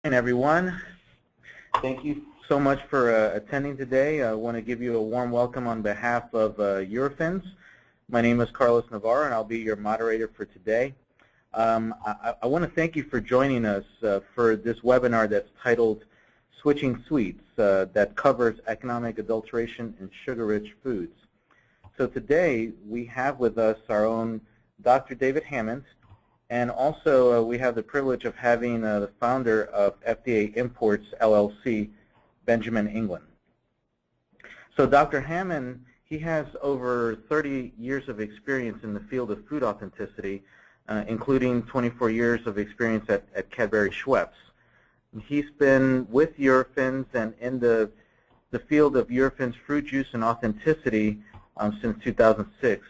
Everyone. Thank you so much for attending today. I want to give you a warm welcome on behalf of Eurofins. My name is Carlos Navarro, and I'll be your moderator for today. I want to thank you for joining us for this webinar that's titled Switching Sweets that covers economic adulteration in sugar-rich foods. So today we have with us our own Dr. David Hammond. And also, we have the privilege of having the founder of FDA Imports, LLC, Benjamin England. So Dr. Hammond, he has over 30 years of experience in the field of food authenticity, including 24 years of experience at Cadbury Schweppes. He's been with Eurofins and in the field of Eurofins fruit juice and authenticity since 2006.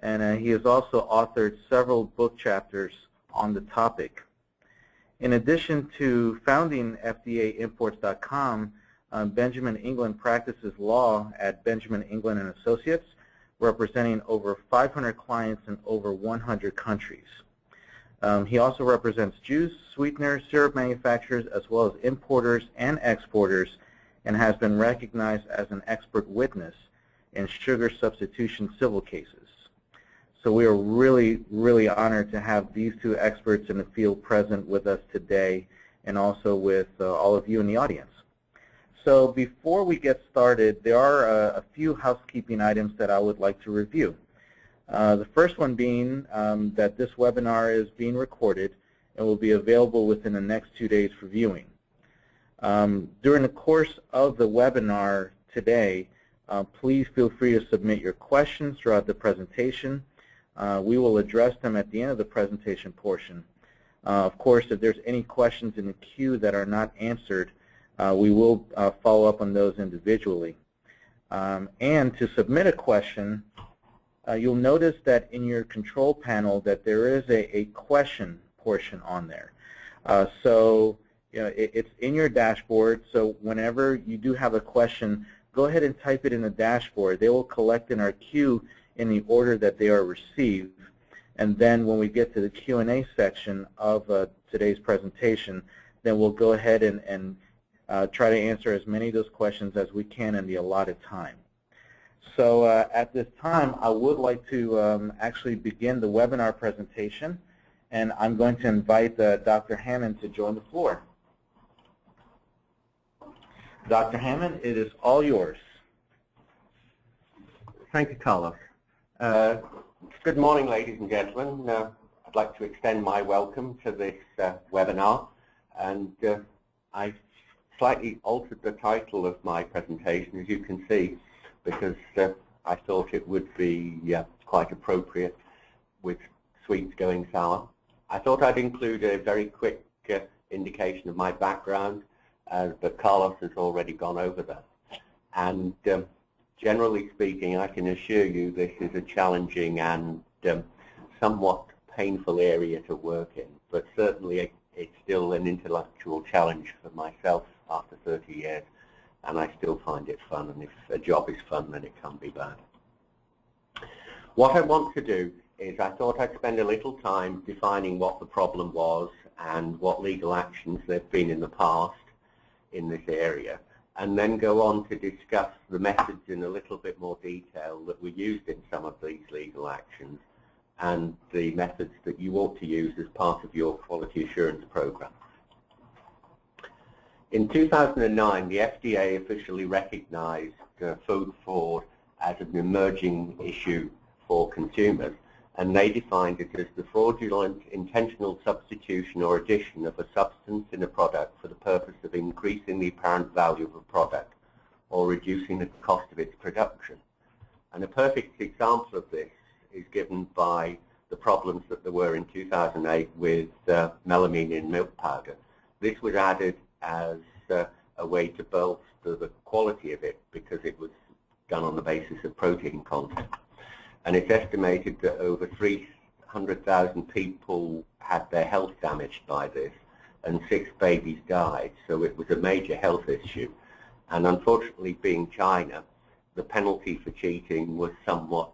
And he has also authored several book chapters on the topic. In addition to founding FDAimports.com, Benjamin England practices law at Benjamin England and Associates, representing over 500 clients in over 100 countries. He also represents juice, sweeteners, syrup manufacturers, as well as importers and exporters, and has been recognized as an expert witness in sugar substitution civil cases. So we are really, really honored to have these two experts in the field present with us today, and also with all of you in the audience. So before we get started, there are a few housekeeping items that I would like to review. The first one being that this webinar is being recorded and will be available within the next 2 days for viewing. During the course of the webinar today, please feel free to submit your questions throughout the presentation. We will address them at the end of the presentation portion. Of course, if there's any questions in the queue that are not answered, we will follow up on those individually. And to submit a question, you'll notice that in your control panel that there is a question portion on there. So it's in your dashboard, so whenever you do have a question, go ahead and type it in the dashboard. They will collect in our queue in the order that they are received. And then when we get to the Q&A section of today's presentation, then we'll go ahead and try to answer as many of those questions as we can in the allotted time. So at this time, I would like to actually begin the webinar presentation, and I'm going to invite Dr. Hammond to join the floor. Dr. Hammond, it is all yours. Thank you, Carlos. Good morning, ladies and gentlemen. I'd like to extend my welcome to this webinar, and I slightly altered the title of my presentation, as you can see, because I thought it would be quite appropriate with sweets going sour. I thought I'd include a very quick indication of my background, but Carlos has already gone over that. And generally speaking, I can assure you this is a challenging and somewhat painful area to work in, but certainly it's still an intellectual challenge for myself after 30 years, and I still find it fun, and if a job is fun, then it can be bad. What I want to do is I thought I'd spend a little time defining what the problem was and what legal actions there have been in the past in this area, and then go on to discuss the methods in a little bit more detail that were used in some of these legal actions and the methods that you ought to use as part of your quality assurance program. In 2009, the FDA officially recognized food fraud as an emerging issue for consumers, and they defined it as the fraudulent intentional substitution or addition of a substance in a product for the purpose of increasing the apparent value of a product or reducing the cost of its production. And a perfect example of this is given by the problems that there were in 2008 with melamine in milk powder. This was added as a way to bolster the quality of it because it was done on the basis of protein content. And it's estimated that over 300,000 people had their health damaged by this, and 6 babies died, so it was a major health issue. And unfortunately, being China, the penalty for cheating was somewhat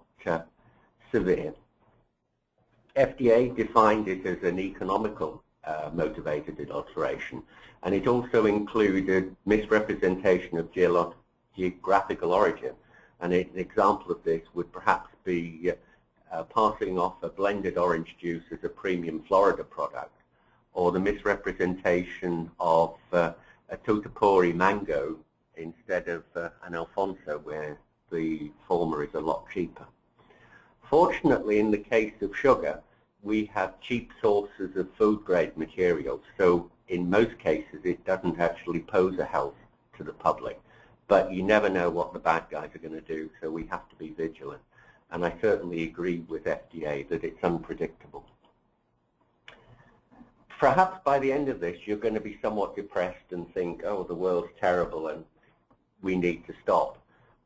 severe. FDA defined it as an economical motivated adulteration. And it also included misrepresentation of geographical origin. And an example of this would perhaps be passing off a blended orange juice as a premium Florida product, or the misrepresentation of a totapori mango instead of an Alfonso, where the former is a lot cheaper. Fortunately, in the case of sugar, we have cheap sources of food-grade materials, so in most cases it doesn't actually pose a health to the public. But you never know what the bad guys are going to do, so we have to be vigilant. And I certainly agree with FDA that it's unpredictable. Perhaps by the end of this, you're going to be somewhat depressed and think, oh, the world's terrible and we need to stop.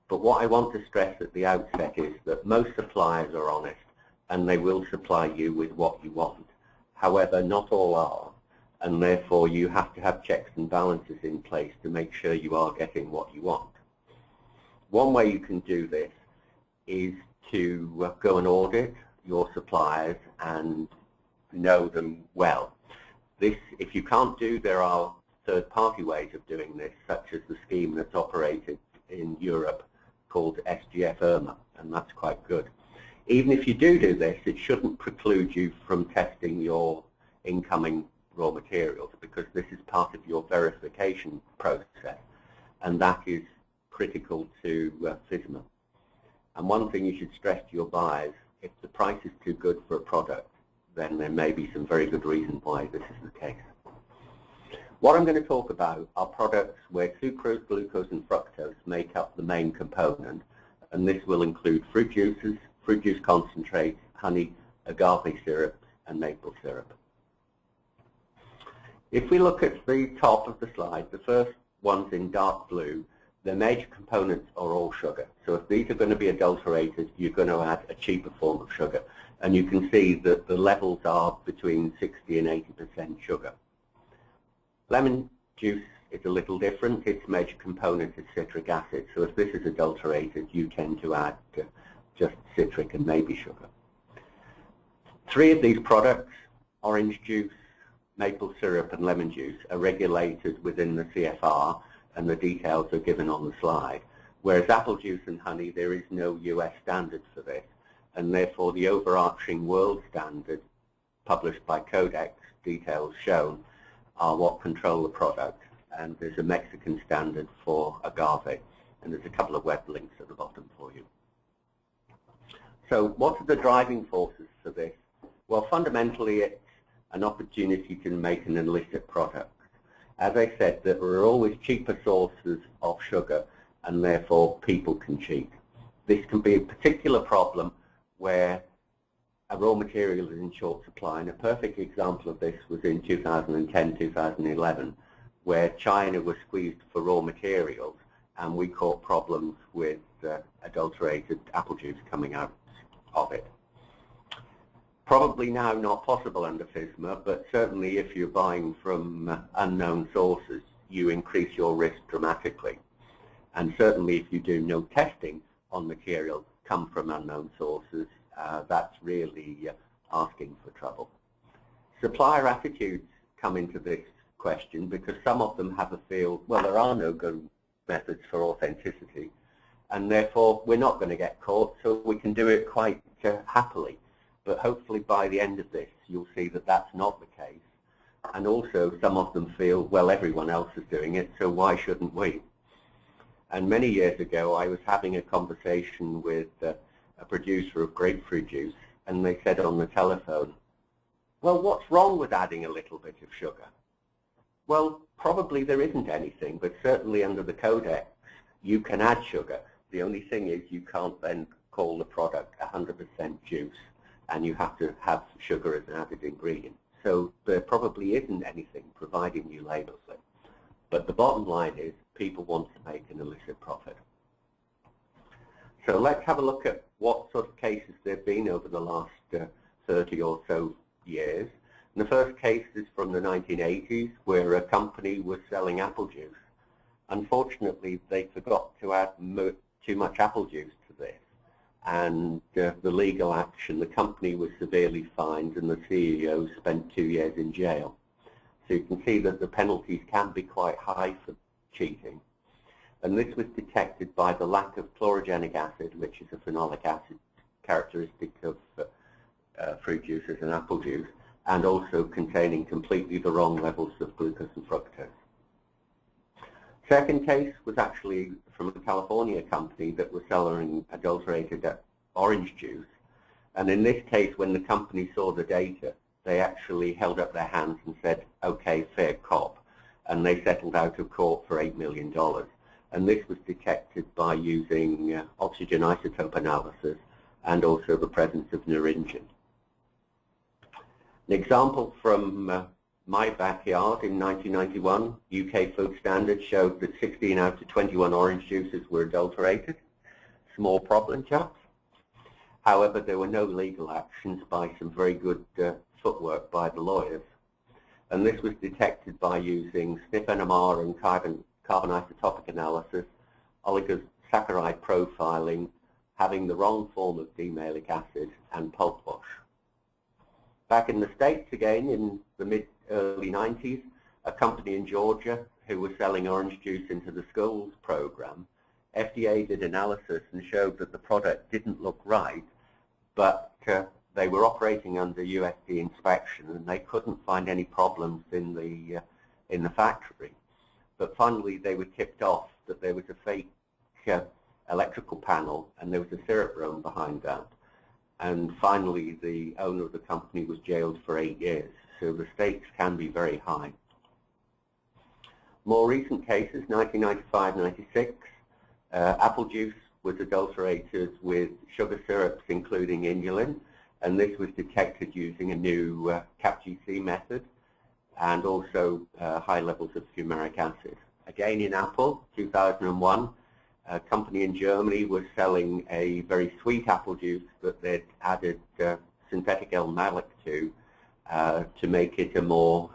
But what I want to stress at the outset is that most suppliers are honest and they will supply you with what you want. However, not all are, and therefore you have to have checks and balances in place to make sure you are getting what you want. One way you can do this is to go and audit your suppliers and know them well. This, if you can't do, there are third-party ways of doing this, such as the scheme that's operated in Europe called SGF-IRMA, and that's quite good. Even if you do this, it shouldn't preclude you from testing your incoming raw materials, because this is part of your verification process, and that is critical to FSMA. And one thing you should stress to your buyers, if the price is too good for a product, then there may be some very good reason why this is the case. What I'm going to talk about are products where sucrose, glucose and fructose make up the main component, and this will include fruit juices, fruit juice concentrate, honey, agave syrup and maple syrup. If we look at the top of the slide, the first ones in dark blue, the major components are all sugar. So if these are going to be adulterated, you're going to add a cheaper form of sugar. And you can see that the levels are between 60 and 80% sugar. Lemon juice is a little different. Its major component is citric acid. So if this is adulterated, you tend to add just citric and maybe sugar. Three of these products, orange juice, maple syrup and lemon juice, are regulated within the CFR, and the details are given on the slide. Whereas apple juice and honey, there is no US standard for this, and therefore the overarching world standard published by Codex, details shown, are what control the product. And there's a Mexican standard for agave, and there's a couple of web links at the bottom for you. So what are the driving forces for this? Well, fundamentally it's an opportunity to make an illicit product. As I said, there are always cheaper sources of sugar, and therefore people can cheat. This can be a particular problem where a raw material is in short supply, and a perfect example of this was in 2010-2011, where China was squeezed for raw materials, and we caught problems with adulterated apple juice coming out of it. Probably now not possible under FSMA, but certainly if you're buying from unknown sources, you increase your risk dramatically. And certainly if you do no testing on materials come from unknown sources, that's really asking for trouble. Supplier attitudes come into this question because some of them have a feel, well, there are no good methods for authenticity, and therefore we're not going to get caught, so we can do it quite happily. But hopefully by the end of this, you'll see that that's not the case. And also some of them feel, well, everyone else is doing it, so why shouldn't we? And many years ago, I was having a conversation with a producer of grapefruit juice, and they said on the telephone, well, what's wrong with adding a little bit of sugar? Well, probably there isn't anything, but certainly under the Codex, you can add sugar. The only thing is you can't then call the product 100% juice, and you have to have sugar as an added ingredient. So there probably isn't anything providing you labels it. But the bottom line is people want to make an illicit profit. So let's have a look at what sort of cases there have been over the last 30 or so years. And the first case is from the 1980s, where a company was selling apple juice. Unfortunately, they forgot to add too much apple juice to this. And the legal action, the company was severely fined and the CEO spent 2 years in jail. So you can see that the penalties can be quite high for cheating. And this was detected by the lack of chlorogenic acid, which is a phenolic acid characteristic of fruit juices and apple juice, and also containing completely the wrong levels of glucose and fructose. Second case was actually from a California company that was selling adulterated orange juice. And in this case, when the company saw the data, they actually held up their hands and said, okay, fair cop. And they settled out of court for $8 million. And this was detected by using oxygen isotope analysis and also the presence of neuringin. An example from my backyard in 1991, UK food standards showed that 16 out of 21 orange juices were adulterated. Small problem, chaps. However, there were no legal actions by some very good footwork by the lawyers. And this was detected by using SNP NMR and carbon isotopic analysis, oligosaccharide profiling, having the wrong form of D-malic acid, and pulp wash. Back in the States again, in the early 90s, a company in Georgia who was selling orange juice into the schools program, FDA did analysis and showed that the product didn't look right, but they were operating under USD inspection and they couldn't find any problems in the factory. But finally they were tipped off that there was a fake electrical panel and there was a syrup room behind that. And finally the owner of the company was jailed for 8 years. So the stakes can be very high. More recent cases, 1995-96, apple juice was adulterated with sugar syrups including inulin, and this was detected using a new CAPGC method and also high levels of fumaric acid. Again in apple, 2001, a company in Germany was selling a very sweet apple juice that they'd added synthetic L-malic to make it a more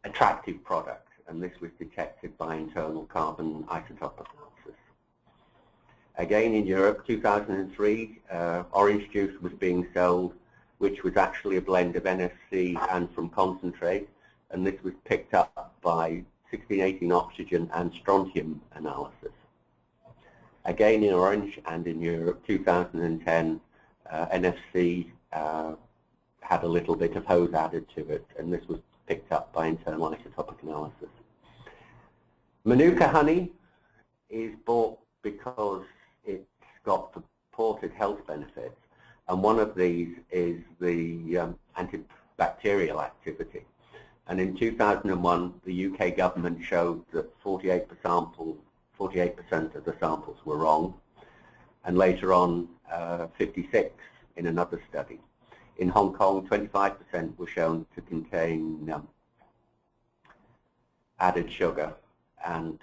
attractive product, and this was detected by internal carbon isotope analysis. Again in Europe, 2003, orange juice was being sold, which was actually a blend of NFC and from concentrate, and this was picked up by 1618 oxygen and strontium analysis. Again in orange and in Europe, 2010, NFC had a little bit of hose added to it, and this was picked up by internal isotopic analysis. Manuka honey is bought because it's got purported health benefits, and one of these is the antibacterial activity. And in 2001, the UK government showed that 48% of the samples were wrong, and later on 56 in another study. In Hong Kong, 25% were shown to contain added sugar, and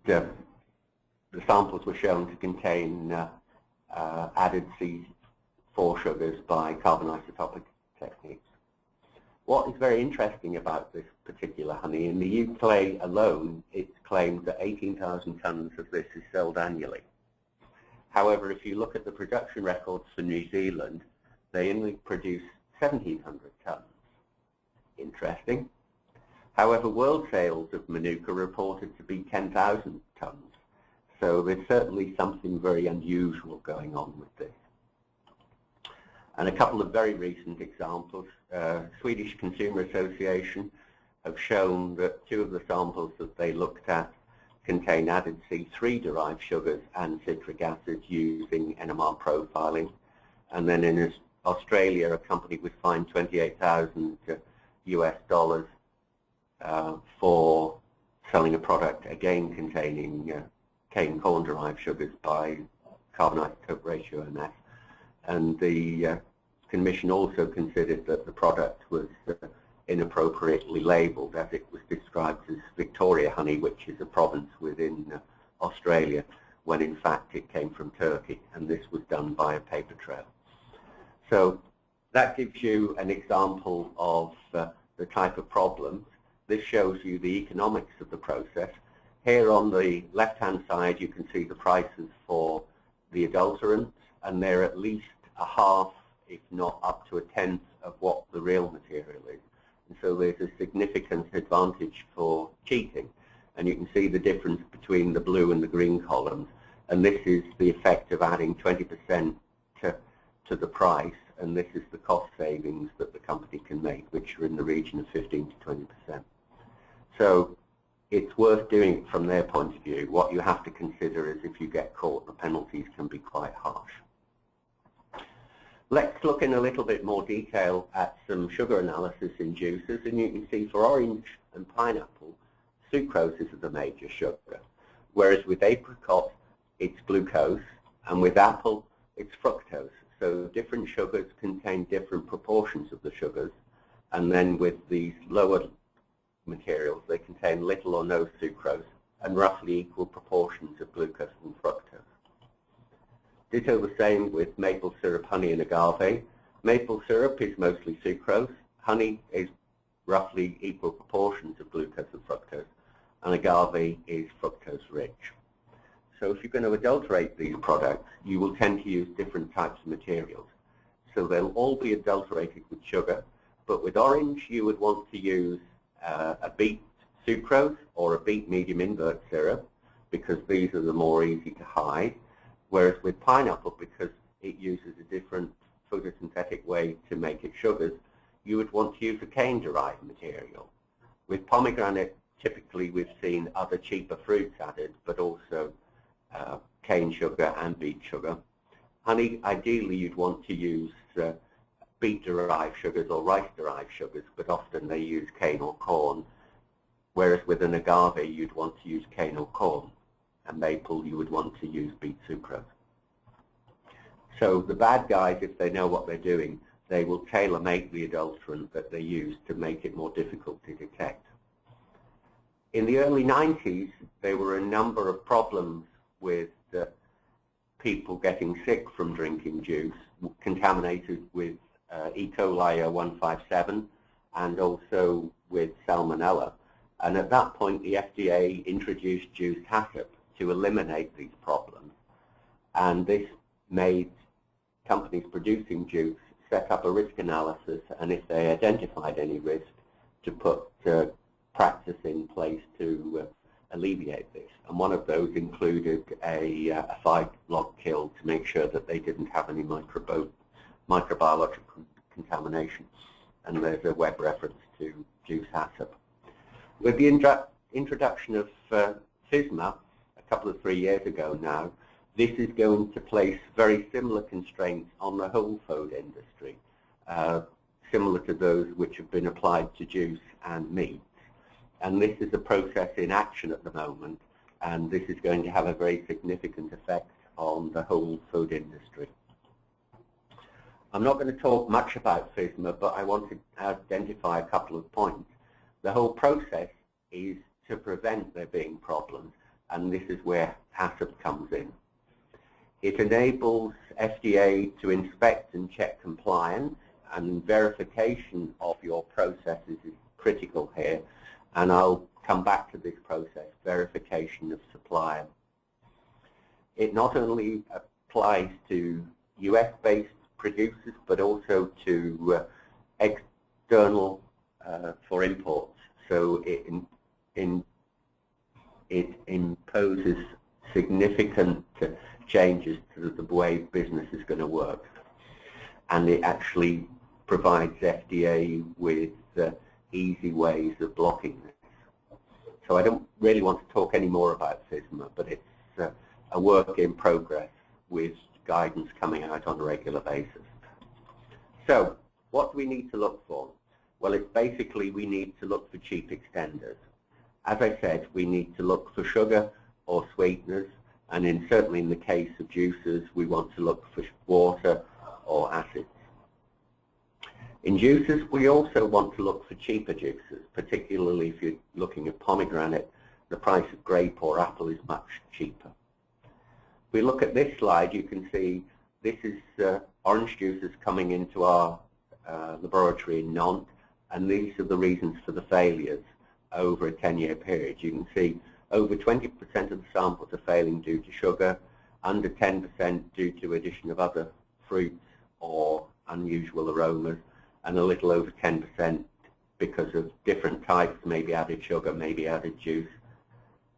the samples were shown to contain added C4 sugars by carbon isotopic techniques. What is very interesting about this particular honey, in the UK alone, it's claimed that 18,000 tons of this is sold annually. However, if you look at the production records for New Zealand, they only produce 1,700 tons. Interesting. However, world sales of Manuka are reported to be 10,000 tons. So there's certainly something very unusual going on with this. And a couple of very recent examples. Swedish Consumer Association have shown that 2 of the samples that they looked at contain added C3-derived sugars and citric acid using NMR profiling. And then in Australia, a company was fined $28,000 US for selling a product, again containing cane corn-derived sugars by carbon isotope ratio MS. And the Commission also considered that the product was inappropriately labelled, as it was described as Victoria honey, which is a province within Australia, when in fact it came from Turkey, and this was done by a paper trail. So that gives you an example of the type of problems. This shows you the economics of the process. Here on the left-hand side, you can see the prices for the adulterants, and they're at least a half, if not up to a tenth, of what the real material is. And so there's a significant advantage for cheating. And you can see the difference between the blue and the green columns. And this is the effect of adding 20% to the price, and this is the cost savings that the company can make, which are in the region of 15 to 20%. So it's worth doing it from their point of view. What you have to consider is if you get caught, the penalties can be quite harsh. Let's look in a little bit more detail at some sugar analysis in juices, and you can see for orange and pineapple, sucrose is the major sugar, whereas with apricot it's glucose, and with apple it's fructose. So different sugars contain different proportions of the sugars, and then with these lower materials they contain little or no sucrose and roughly equal proportions of glucose and fructose. Ditto the same with maple syrup, honey and agave. Maple syrup is mostly sucrose, honey is roughly equal proportions of glucose and fructose, and agave is fructose rich. So if you're going to adulterate these products, you will tend to use different types of materials. So they'll all be adulterated with sugar, but with orange you would want to use a beet sucrose or a beet medium invert syrup, because these are the more easy to hide, whereas with pineapple, because it uses a different photosynthetic way to make its sugars, you would want to use a cane-derived material. With pomegranate, typically we've seen other cheaper fruits added, but also cane sugar and beet sugar. Honey, ideally you'd want to use beet-derived sugars or rice-derived sugars, but often they use cane or corn, whereas with an agave you'd want to use cane or corn, and maple you would want to use beet sucrose. So the bad guys, if they know what they're doing, they will tailor-make the adulterant that they use to make it more difficult to detect. In the early 90s, there were a number of problems with people getting sick from drinking juice contaminated with E. coli 157 and also with salmonella. And at that point, the FDA introduced juice HACCP to eliminate these problems. And this made companies producing juice set up a risk analysis, and if they identified any risk, to put practice in place to alleviate this. And one of those included a 5-log kill to make sure that they didn't have any microbiological contamination. And there's a web reference to juice HACCP. With the introduction of FSMA a couple of 3 years ago now, this is going to place very similar constraints on the whole food industry, similar to those which have been applied to juice and meat. And this is a process in action at the moment, and this is going to have a very significant effect on the whole food industry. I'm not going to talk much about FSMA, but I want to identify a couple of points. The whole process is to prevent there being problems, and this is where HACCP comes in. It enables FDA to inspect and check compliance, and verification of your processes is critical here. And I'll come back to this process, verification of supplier. It not only applies to US-based producers, but also to external for imports. So it imposes significant changes to the way business is going to work. And it actually provides FDA with easy ways of blocking this. So I don't really want to talk any more about FSMA, but it's a work in progress with guidance coming out on a regular basis. So what do we need to look for? Well, it's basically we need to look for cheap extenders. As I said, we need to look for sugar or sweeteners, and certainly in the case of juices, we want to look for water or acids. In juices, we also want to look for cheaper juices, particularly if you're looking at pomegranate. The price of grape or apple is much cheaper. If we look at this slide, you can see this is orange juices coming into our laboratory in Nantes, and these are the reasons for the failures over a 10-year period. You can see over 20% of the samples are failing due to sugar, under 10% due to addition of other fruits or unusual aromas, and a little over 10% because of different types, maybe added sugar, maybe added juice,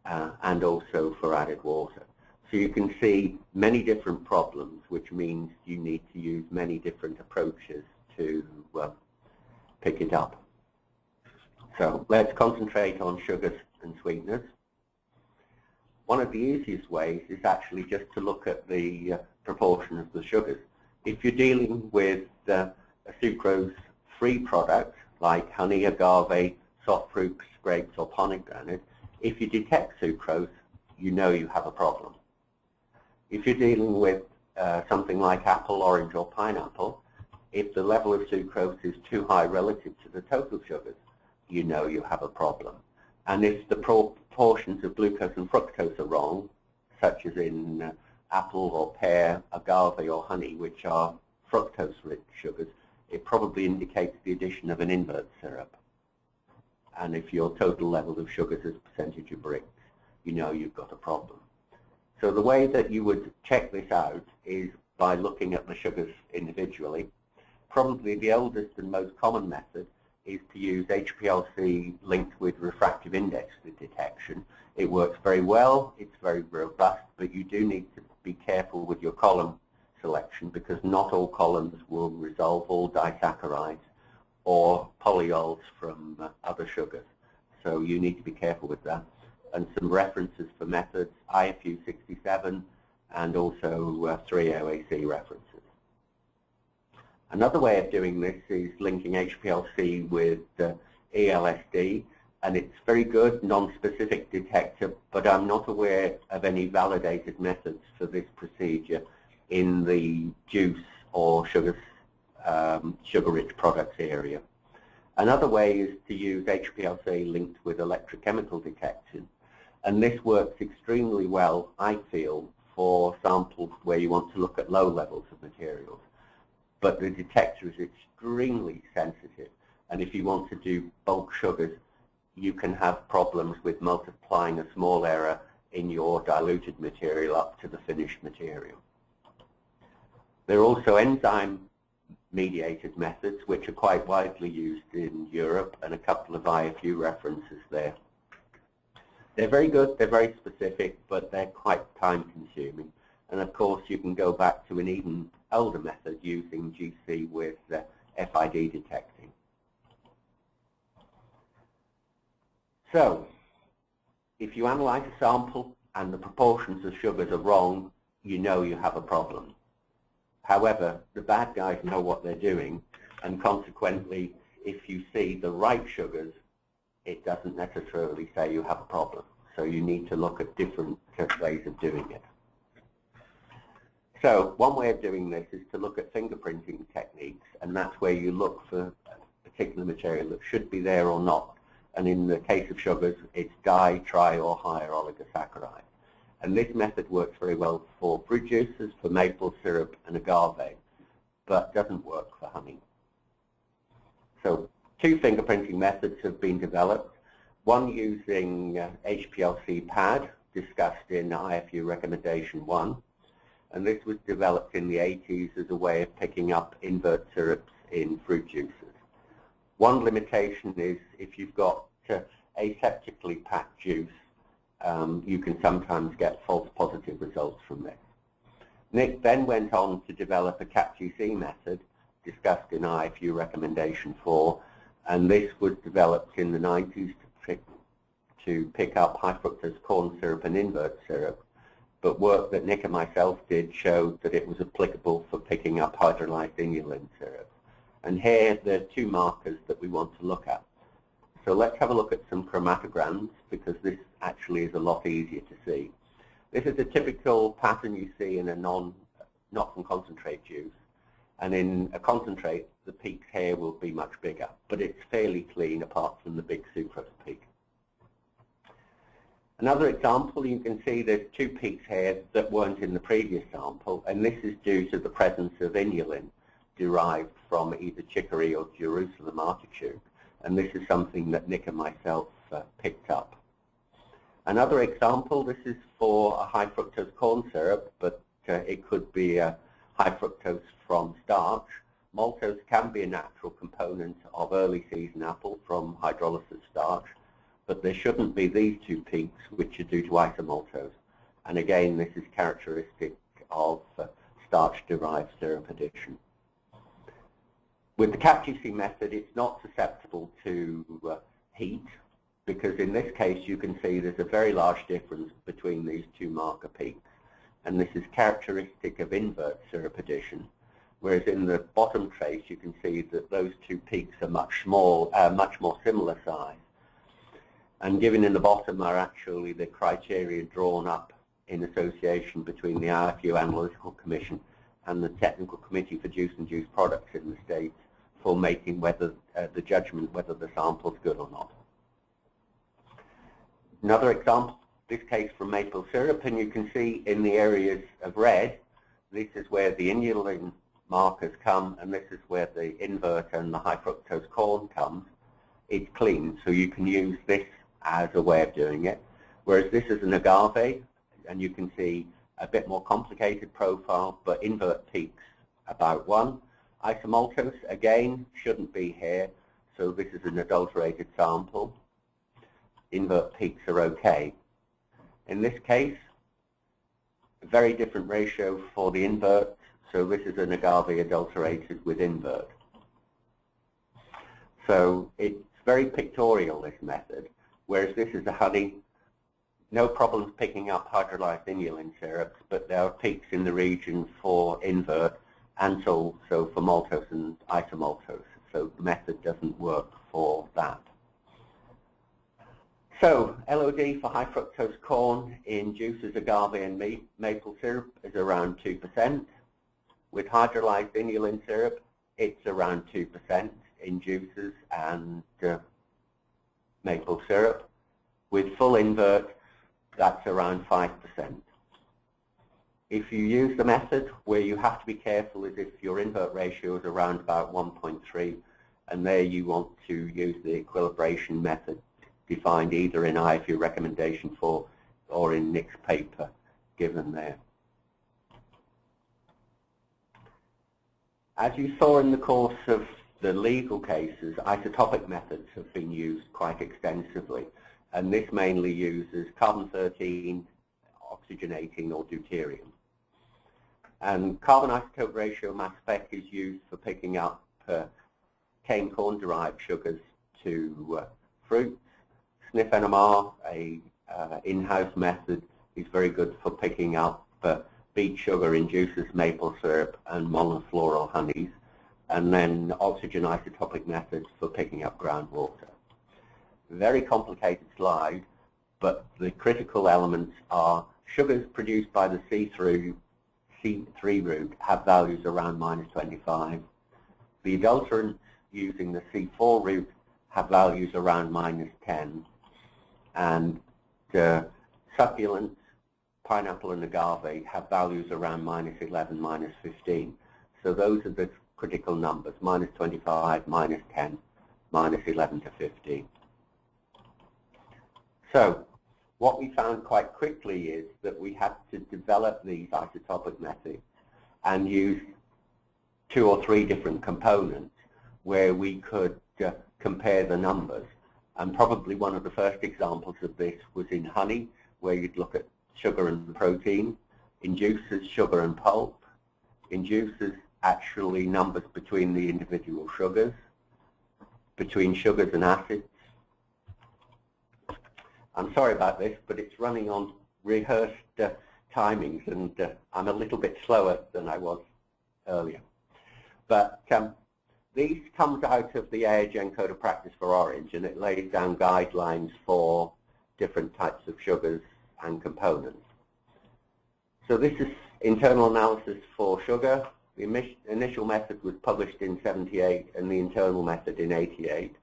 and also for added water. So you can see many different problems, which means you need to use many different approaches to pick it up. So let's concentrate on sugars and sweeteners. One of the easiest ways is actually just to look at the proportion of the sugars. If you're dealing with a sucrose-free product like honey, agave, soft fruits, grapes or pomegranate, if you detect sucrose, you know you have a problem. If you're dealing with something like apple, orange or pineapple, if the level of sucrose is too high relative to the total sugars, you know you have a problem. And if the proportions of glucose and fructose are wrong, such as in apple or pear, agave or honey, which are fructose-rich sugars, it probably indicates the addition of an invert syrup. And if your total level of sugars is a percentage of bricks, you know you've got a problem. So the way that you would check this out is by looking at the sugars individually. Probably the oldest and most common method is to use HPLC linked with refractive index for detection. It works very well, it's very robust, but you do need to be careful with your column selection because not all columns will resolve all disaccharides or polyols from other sugars. So you need to be careful with that. And some references for methods, IFU 67 and also 3 OAC references. Another way of doing this is linking HPLC with ELSD, and it's very good non-specific detector, but I'm not aware of any validated methods for this procedure in the juice or sugar-rich products area. Another way is to use HPLC linked with electrochemical detection, and this works extremely well, I feel, for samples where you want to look at low levels of materials. But the detector is extremely sensitive, and if you want to do bulk sugars, you can have problems with multiplying a small error in your diluted material up to the finished material. There are also enzyme-mediated methods, which are quite widely used in Europe, and a couple of IFU references there. They're very good, they're very specific, but they're quite time-consuming. And of course, you can go back to an even older method using GC with FID detecting. So, if you analyze a sample and the proportions of sugars are wrong, you know you have a problem. However, the bad guys know what they're doing, and consequently, if you see the right sugars, it doesn't necessarily say you have a problem. So you need to look at different ways of doing it. So one way of doing this is to look at fingerprinting techniques, and that's where you look for a particular material that should be there or not. And in the case of sugars, it's di, tri, or higher oligosaccharides. And this method works very well for fruit juices, for maple syrup and agave, but doesn't work for honey. So 2 fingerprinting methods have been developed, one using HPLC pad, discussed in IFU recommendation 1, and this was developed in the 80s as a way of picking up invert syrups in fruit juices. One limitation is if you've got aseptically packed juice, you can sometimes get false positive results from this. Nick then went on to develop a CAPGC method discussed in IFU recommendation 4, and this was developed in the 90s to pick up high fructose corn syrup and invert syrup, but work that Nick and myself did showed that it was applicable for picking up hydrolyzed inulin syrup. And here there are 2 markers that we want to look at. So let's have a look at some chromatograms, because this actually is a lot easier to see. This is a typical pattern you see in a not from concentrate juice. And in a concentrate, the peaks here will be much bigger, but it's fairly clean apart from the big sucrose peak. Another example, you can see there's 2 peaks here that weren't in the previous sample, and this is due to the presence of inulin derived from either chicory or Jerusalem artichoke, and this is something that Nick and myself picked up. Another example, this is for a high fructose corn syrup, but it could be a high fructose from starch. Maltose can be a natural component of early season apple from hydrolysis starch, but there shouldn't be these two peaks, which are due to isomaltose. And again, this is characteristic of starch-derived syrup addition. With the CAPGC method, it's not susceptible to heat, because in this case you can see there's a very large difference between these two marker peaks, and this is characteristic of invert syrup addition, whereas in the bottom trace you can see that those two peaks are much more similar size, and given in the bottom are actually the criteria drawn up in association between the IFU Analytical Commission and the Technical Committee for Juice and Juice Products in the States for making whether the judgment whether the sample is good or not. Another example, this case from maple syrup, and you can see in the areas of red, this is where the inulin markers come, and this is where the invert and the high fructose corn comes. It's clean, so you can use this as a way of doing it. Whereas this is an agave, and you can see a bit more complicated profile, but invert peaks about 1. Isomaltose, again, shouldn't be here, so this is an adulterated sample. Invert peaks are okay. In this case, a very different ratio for the invert, so this is an agave adulterated with invert. So it's very pictorial, this method, whereas this is a honey. No problems picking up hydrolyzed inulin syrups, but there are peaks in the region for invert and so for maltose and isomaltose. So the method doesn't work for that. So LOD for high fructose corn in juices, agave and maple syrup is around 2%. With hydrolyzed inulin syrup, it's around 2% in juices and maple syrup. With full invert, that's around 5%. If you use the method, where you have to be careful is if your invert ratio is around about 1.3, and there you want to use the equilibration method defined either in IFU recommendation 4 or in Nick's paper given there. As you saw in the course of the legal cases, isotopic methods have been used quite extensively, and this mainly uses carbon-13 oxygenating or deuterium. And carbon isotope ratio mass spec is used for picking up cane corn derived sugars to fruits. SNF NMR, a in-house method, is very good for picking up beet sugar in juices, maple syrup and monofloral honeys, and then oxygen isotopic methods for picking up groundwater. Very complicated slide, but the critical elements are sugars produced by the C3 route have values around -25. The adulterants using the C4 route have values around -10. And succulents, pineapple and agave, have values around -11, -15. So those are the critical numbers, -25, -10, -11 to 15. So what we found quite quickly is that we had to develop these isotopic methods and use 2 or 3 different components where we could compare the numbers. And probably one of the first examples of this was in honey, where you'd look at sugar and protein. In juices, sugar and pulp. In juices, actually numbers between the individual sugars, between sugars and acids. I'm sorry about this, but it's running on rehearsed timings, and I'm a little bit slower than I was earlier. But these comes out of the AIGEN Code of Practice for Orange, and it lays down guidelines for different types of sugars and components. So this is internal analysis for sugar. The initial method was published in 78 and the internal method in 88.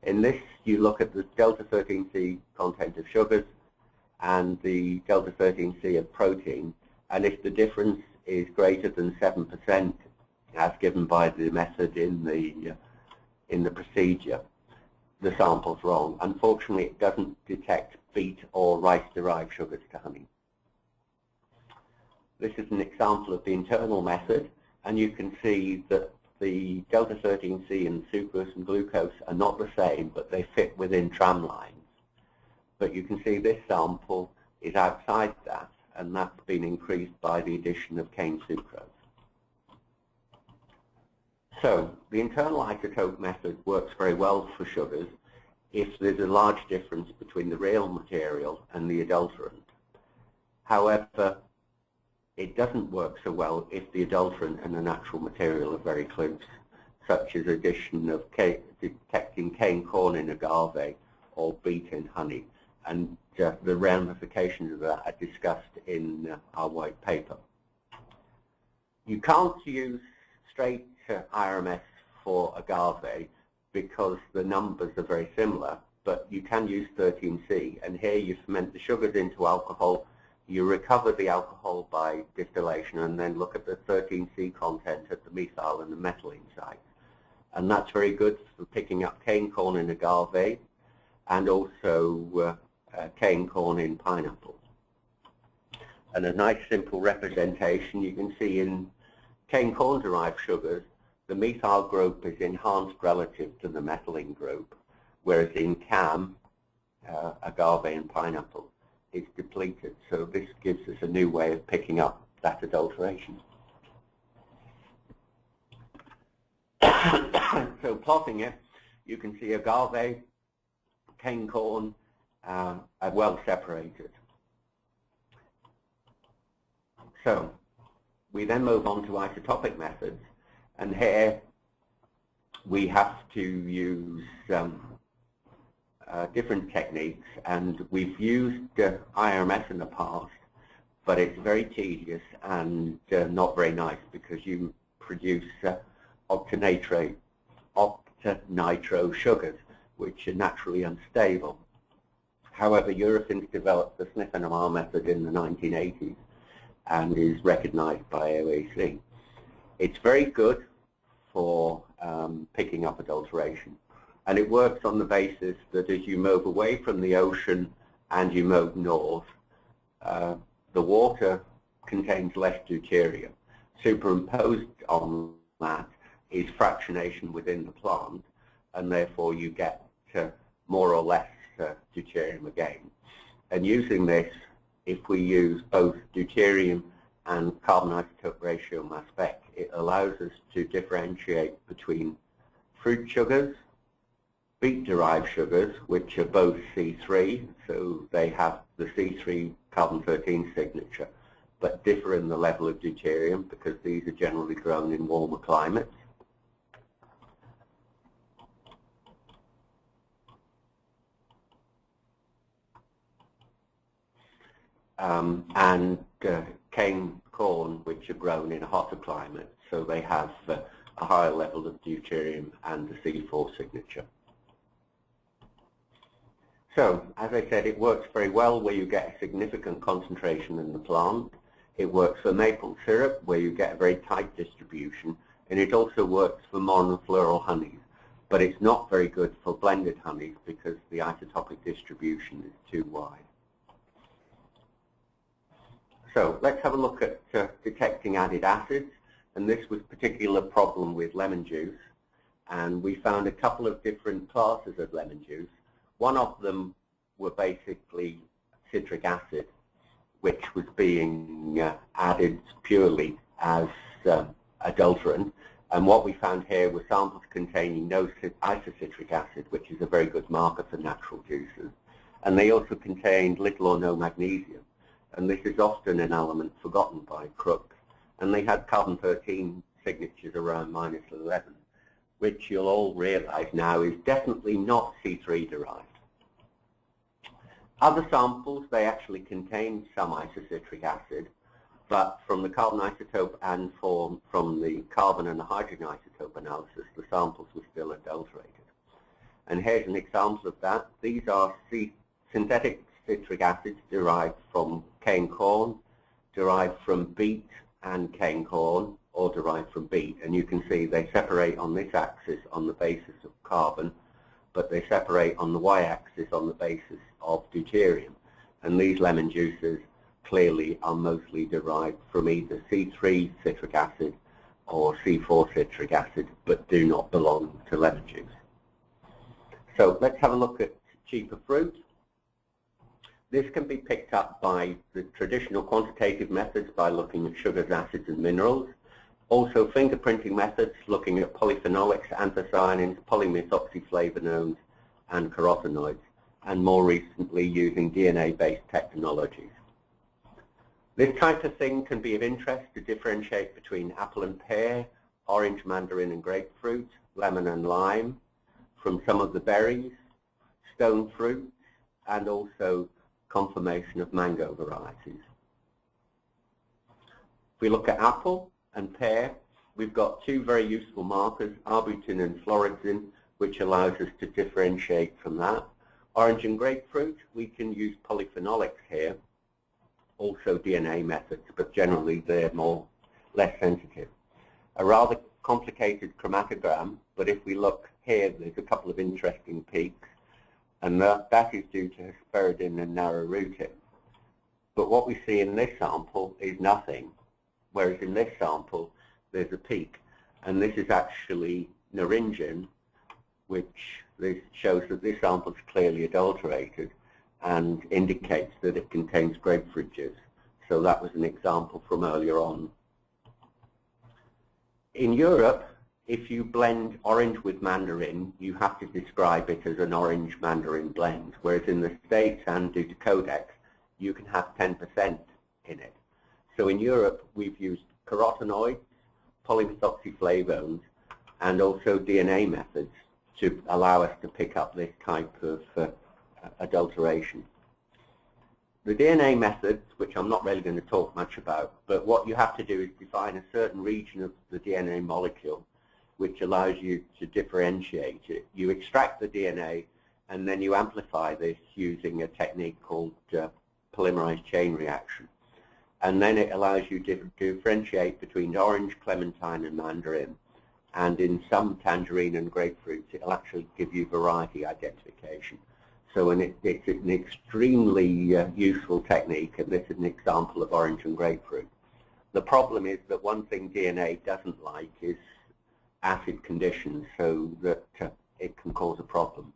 In this, you look at the delta 13C content of sugars and the delta 13C of protein, and if the difference is greater than 7%, as given by the method in the procedure, the sample's wrong. Unfortunately, it doesn't detect beet or rice-derived sugars to honey. This is an example of the internal method, and you can see that the delta 13C and sucrose and glucose are not the same, but they fit within tram lines. But you can see this sample is outside that, and that's been increased by the addition of cane sucrose. So the internal isotope method works very well for sugars if there's a large difference between the real material and the adulterant. However, it doesn't work so well if the adulterant and the natural material are very close, such as addition of detecting cane corn in agave or beet in honey. And the ramifications of that are discussed in our white paper. You can't use straight IRMS for agave because the numbers are very similar, but you can use 13C, and here you ferment the sugars into alcohol. You recover the alcohol by distillation and then look at the 13C content at the methyl and the methylene site. And that's very good for picking up cane corn in agave and also cane corn in pineapple. And a nice simple representation you can see in cane corn derived sugars, the methyl group is enhanced relative to the methylene group, whereas in CAM, agave and pineapple, it's depleted. So this gives us a new way of picking up that adulteration. So plotting it, you can see agave, cane corn are well separated. So we then move on to isotopic methods, and here we have to use different techniques, and we've used IRMS in the past, but it's very tedious and not very nice because you produce octanitro sugars, which are naturally unstable. However, Eurofins developed the sniff NMR method in the 1980s and is recognized by OAC. It's very good for picking up adulteration. And it works on the basis that as you move away from the ocean and you move north, the water contains less deuterium. Superimposed on that is fractionation within the plant, and therefore you get more or less deuterium again. And using this, if we use both deuterium and carbon isotope ratio mass spec, it allows us to differentiate between fruit sugars, beet-derived sugars, which are both C3, so they have the C3 carbon-13 signature, but differ in the level of deuterium because these are generally grown in warmer climates. And cane corn, which are grown in a hotter climate, so they have a higher level of deuterium and the C4 signature. So, as I said, it works very well where you get a significant concentration in the plant. It works for maple syrup, where you get a very tight distribution, and it also works for monofloral honeys. But it's not very good for blended honeys because the isotopic distribution is too wide. So, let's have a look at detecting added acids, and this was a particular problem with lemon juice, and we found a couple of different classes of lemon juice. One of them were basically citric acid, which was being added purely as adulterant. And what we found here were samples containing no isocitric acid, which is a very good marker for natural juices. And they also contained little or no magnesium. And this is often an element forgotten by crooks. And they had carbon-13 signatures around -11. Which you'll all realize now is definitely not C3 derived. Other samples, they actually contained some isocitric acid, but from the carbon isotope and from the carbon and the hydrogen isotope analysis, the samples were still adulterated. And here's an example of that. These are synthetic citric acids derived from cane corn, derived from beet and cane corn, or derived from beet. And you can see they separate on this axis on the basis of carbon, but they separate on the y-axis on the basis of deuterium. And these lemon juices clearly are mostly derived from either C3 citric acid or C4 citric acid, but do not belong to lemon juice. So let's have a look at cheaper fruit. This can be picked up by the traditional quantitative methods by looking at sugars, acids and minerals. Also fingerprinting methods looking at polyphenolics, anthocyanins, polymethoxyflavonoids and carotenoids, and more recently using DNA-based technologies. This type of thing can be of interest to differentiate between apple and pear, orange, mandarin and grapefruit, lemon and lime, from some of the berries, stone fruits, and also conformation of mango varieties. If we look at apple and pear, we've got two very useful markers, arbutin and florizin, which allows us to differentiate from that. Orange and grapefruit, we can use polyphenolics here, also DNA methods, but generally they're less sensitive. A rather complicated chromatogram, but if we look here, there's a couple of interesting peaks, and that is due to hesperidin and narrow rooting. But what we see in this sample is nothing, whereas in this sample there's a peak, and this is actually naringin, which this shows that this sample is clearly adulterated and indicates that it contains grapefruit juice. So that was an example from earlier on. In Europe, if you blend orange with mandarin, you have to describe it as an orange-mandarin blend, whereas in the States and due to Codex, you can have 10% in it. So in Europe, we've used carotenoids, polymethoxyflavones, and also DNA methods to allow us to pick up this type of adulteration. The DNA methods, which I'm not really going to talk much about, but what you have to do is define a certain region of the DNA molecule which allows you to differentiate it. You extract the DNA and then you amplify this using a technique called polymerase chain reaction. And then it allows you to differentiate between orange, clementine and mandarin. And in some tangerine and grapefruits, it'll actually give you variety identification. So it's an extremely useful technique, and this is an example of orange and grapefruit. The problem is that one thing DNA doesn't like is acid conditions, so that it can cause a problem.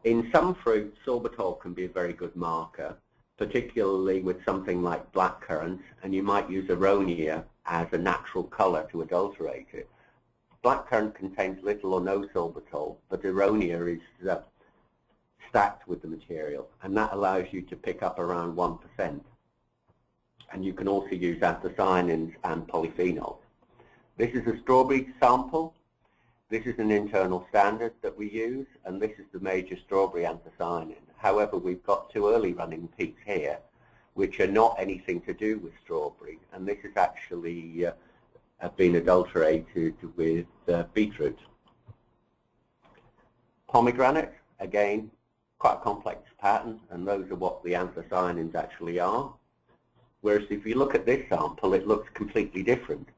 In some fruits, sorbitol can be a very good marker, particularly with something like blackcurrant, and you might use aronia as a natural color to adulterate it. Blackcurrant contains little or no sorbitol, but aronia is stacked with the material, and that allows you to pick up around 1%. And you can also use anthocyanins and polyphenols. This is a strawberry sample. This is an internal standard that we use, and this is the major strawberry anthocyanin. However, we've got two early running peaks here, which are not anything to do with strawberry, and this is actually been adulterated with beetroot. Pomegranate, again, quite a complex pattern, and those are what the anthocyanins actually are. Whereas if you look at this sample, it looks completely different.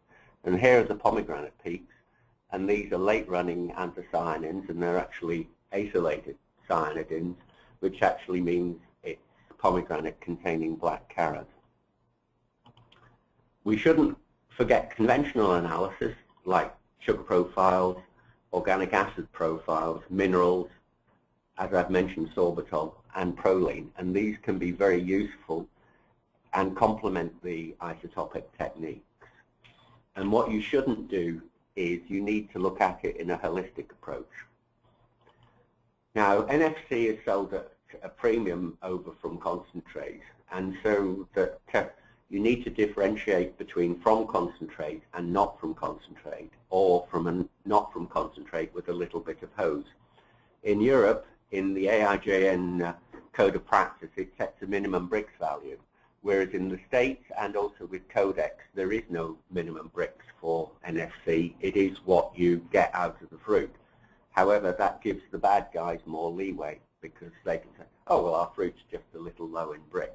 And here are the pomegranate peaks, and these are late-running anthocyanins, and they're actually acylated cyanidins, which actually means it's pomegranate containing black carrot. We shouldn't forget conventional analysis like sugar profiles, organic acid profiles, minerals, as I've mentioned, sorbitol and proline, and these can be very useful and complement the isotopic techniques. And what you shouldn't do is you need to look at it in a holistic approach. Now, NFC is sold at a premium over from concentrate, and so that you need to differentiate between from concentrate and not from concentrate, or from a not from concentrate with a little bit of hose. In Europe, in the AIJN Code of Practice, it sets a minimum Brix value, whereas in the States and also with Codex, there is no minimum Brix for NFC. It is what you get out of the fruit. However, that gives the bad guys more leeway because they can say, oh, well, our fruit's just a little low in Brix.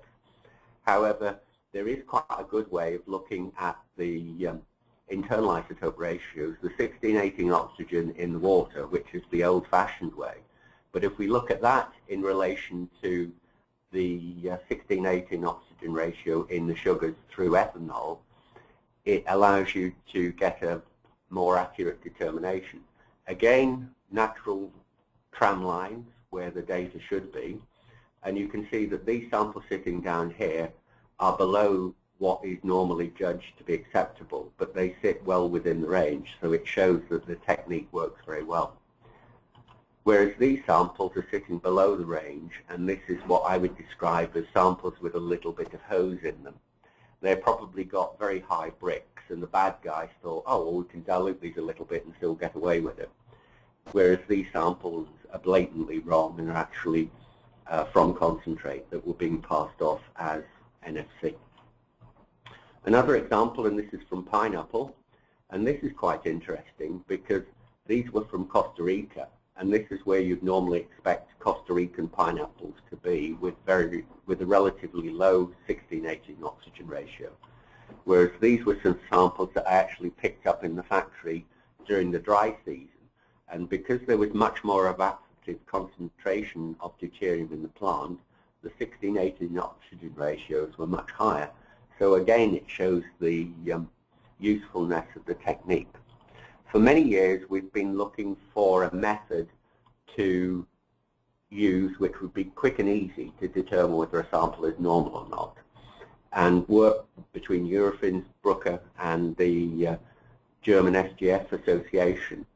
However, there is quite a good way of looking at the internal isotope ratios, the 16-18 oxygen in the water, which is the old-fashioned way. But if we look at that in relation to the 16-18 oxygen ratio in the sugars through ethanol, it allows you to get a more accurate determination. Again, natural tram lines where the data should be, and you can see that these samples sitting down here are below what is normally judged to be acceptable, but they sit well within the range, so it shows that the technique works very well. Whereas these samples are sitting below the range, and this is what I would describe as samples with a little bit of hose in them. They've probably got very high bricks, and the bad guys thought, oh, well, we can dilute these a little bit and still get away with it. Whereas these samples are blatantly wrong and are actually from concentrate that were being passed off as NFC. Another example, and this is from pineapple, and this is quite interesting because these were from Costa Rica, and this is where you'd normally expect Costa Rican pineapples to be with a relatively low 16-18 oxygen ratio. Whereas these were some samples that I actually picked up in the factory during the dry season, and because there was much more evaporative concentration of deuterium in the plant, the 16-18 oxygen ratios were much higher. So again, it shows the usefulness of the technique. For many years, we've been looking for a method to use which would be quick and easy to determine whether a sample is normal or not. And work between Eurofins, Brucker, and the German SGF Association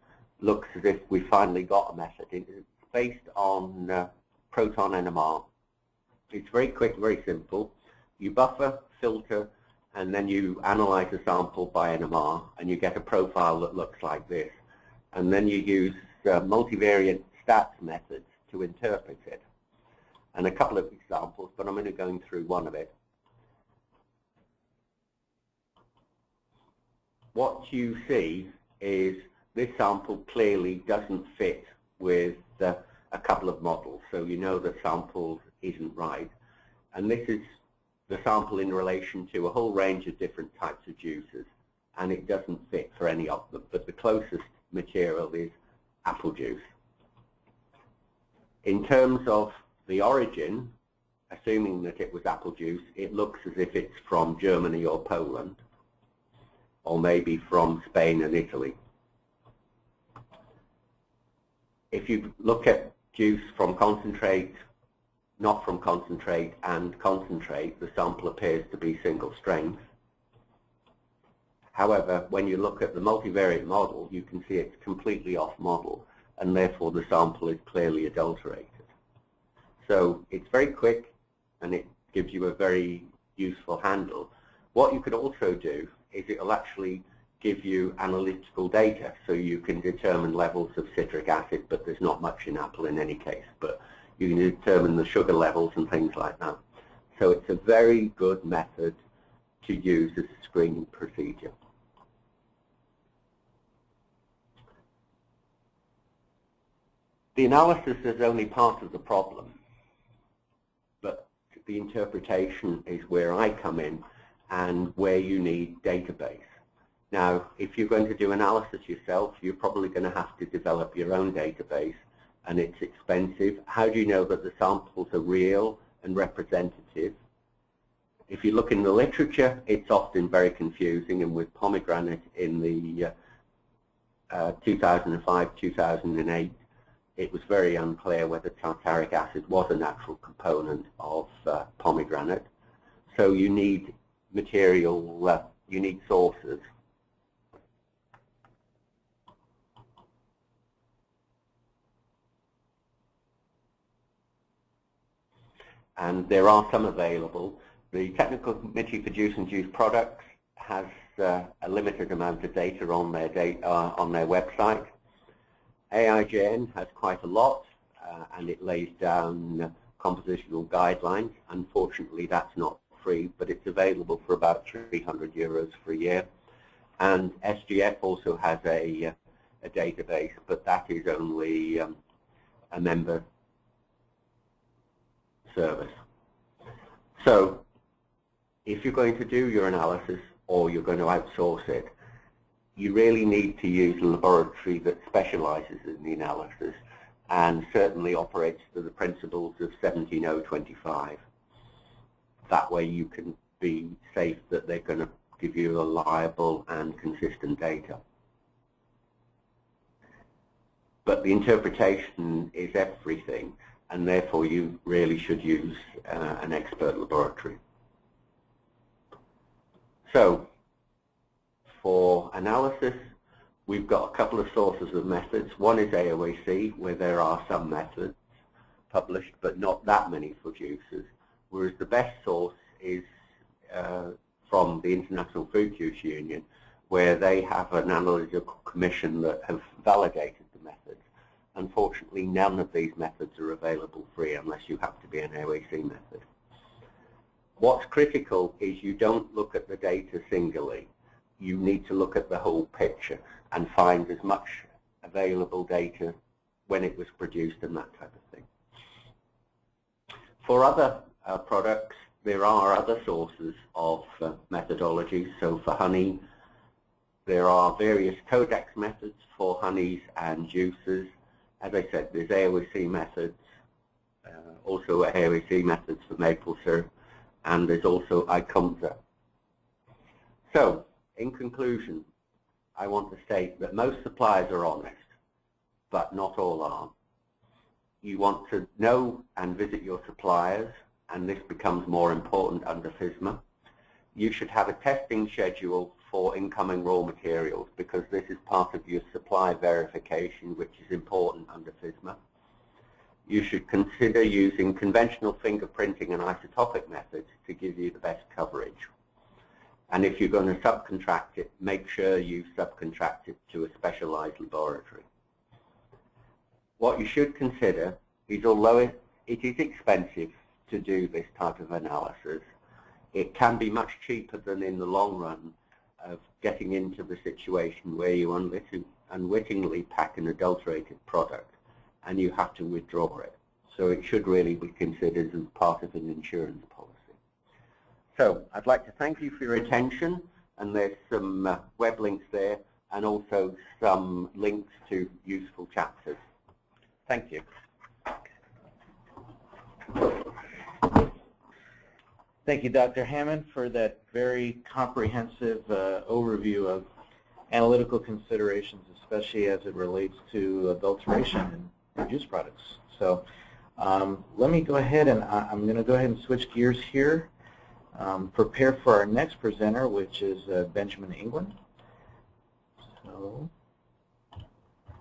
looks as if we finally got a method. It's based on proton NMR. It's very quick, very simple. You buffer, filter, and then you analyze a sample by NMR, and you get a profile that looks like this. And then you use multivariate stats methods to interpret it. And a couple of examples, but I'm only going through one of it. What you see is this sample clearly doesn't fit with a couple of models, so you know the sample isn't right. And this is the sample in relation to a whole range of different types of juices, and it doesn't fit for any of them, but the closest material is apple juice. In terms of the origin, assuming that it was apple juice, it looks as if it's from Germany or Poland, or maybe from Spain and Italy. If you look at juice from concentrate, not from concentrate, and concentrate, the sample appears to be single strength. However, when you look at the multivariate model, you can see it's completely off model, and therefore the sample is clearly adulterated. So it's very quick, and it gives you a very useful handle. What you could also do is it will actually give you analytical data, so you can determine levels of citric acid, but there's not much in apple in any case, but you can determine the sugar levels and things like that. So it's a very good method to use as a screening procedure. The analysis is only part of the problem, but the interpretation is where I come in and where you need database. Now, if you're going to do analysis yourself, you're probably going to have to develop your own database, and it's expensive. How do you know that the samples are real and representative? If you look in the literature, it's often very confusing, and with pomegranate in the 2005-2008, it was very unclear whether tartaric acid was a natural component of pomegranate. So you need material, you need sources. And there are some available. The Technical Committee for Juice and Juice Products has a limited amount of data on their website. AIJN has quite a lot, and it lays down compositional guidelines. Unfortunately, that's not free, but it's available for about €300 for a year. And SGF also has a database, but that is only a member service. So if you're going to do your analysis or you're going to outsource it, you really need to use a laboratory that specializes in the analysis and certainly operates to the principles of 17025. That way you can be safe that they're going to give you reliable and consistent data. But the interpretation is everything, and therefore you really should use an expert laboratory. So, for analysis, we've got a couple of sources of methods. One is AOAC, where there are some methods published, but not that many producers, whereas the best source is from the International Food Use Union, where they have an analytical commission that have validated the methods. Unfortunately, none of these methods are available free unless you have to be an AOAC method. What's critical is you don't look at the data singly. You need to look at the whole picture and find as much available data when it was produced and that type of thing. For other products, there are other sources of methodologies. So for honey, there are various codex methods for honeys and juices. As I said, there's AOAC methods, also AOAC methods for maple syrup, and there's also ICOMSA. So, in conclusion, I want to state that most suppliers are honest, but not all are. You want to know and visit your suppliers, and this becomes more important under FSMA. You should have a testing schedule for incoming raw materials, because this is part of your supply verification, which is important under FSMA. You should consider using conventional fingerprinting and isotopic methods to give you the best coverage. And if you're going to subcontract it, make sure you subcontract it to a specialized laboratory. What you should consider is, although it is expensive to do this type of analysis, it can be much cheaper than in the long run of getting into the situation where you unwittingly pack an adulterated product and you have to withdraw it. So it should really be considered as part of an insurance policy. So I'd like to thank you for your attention, and there's some web links there and also some links to useful chapters. Thank you. Thank you, Dr. Hammond, for that very comprehensive overview of analytical considerations, especially as it relates to adulteration in juice products. So let me go ahead and I'm going to go ahead and switch gears here. Prepare for our next presenter, which is Benjamin England. So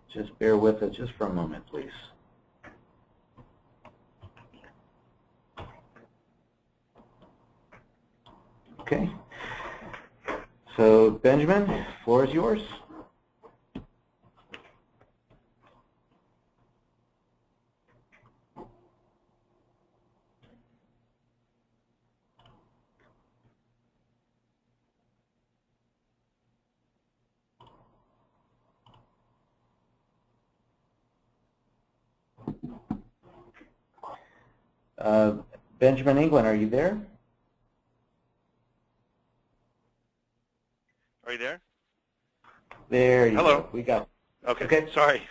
just bear with us just for a moment, please. Okay. So Benjamin, the floor is yours. Benjamin England, are you there? Are you there? There you Hello. go. We got. Okay. Sorry.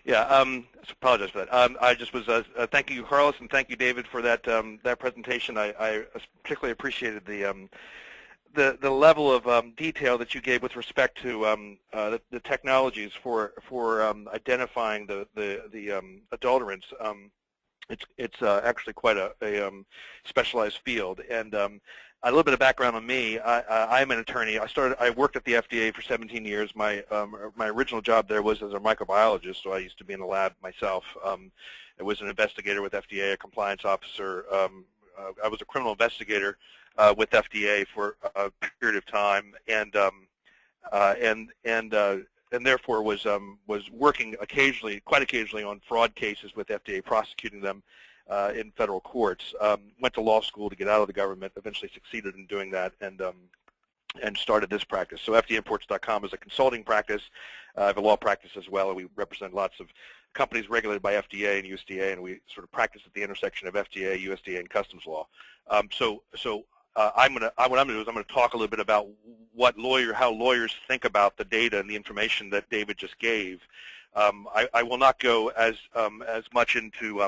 Yeah. Apologize for that. I just was thanking you, Carlos, and thank you, David, for that that presentation. I particularly appreciated the level of detail that you gave with respect to the technologies for identifying the adulterants. It's actually quite a specialized field. And a little bit of background on me. I'm an attorney. I worked at the FDA for 17 years. My original job there was as a microbiologist, so I used to be in the lab myself. I was an investigator with FDA, a compliance officer. I was a criminal investigator with FDA for a period of time, and therefore was working quite occasionally on fraud cases with FDA, prosecuting them in federal courts. Went to law school to get out of the government, eventually succeeded in doing that, and started this practice. So FDAimports.com is a consulting practice. I have a law practice as well, and we represent lots of companies regulated by FDA and USDA, and we sort of practice at the intersection of FDA, USDA, and customs law. So what I'm going to do is I'm going to talk a little bit about how lawyers think about the data and the information that David just gave. I will not go as much into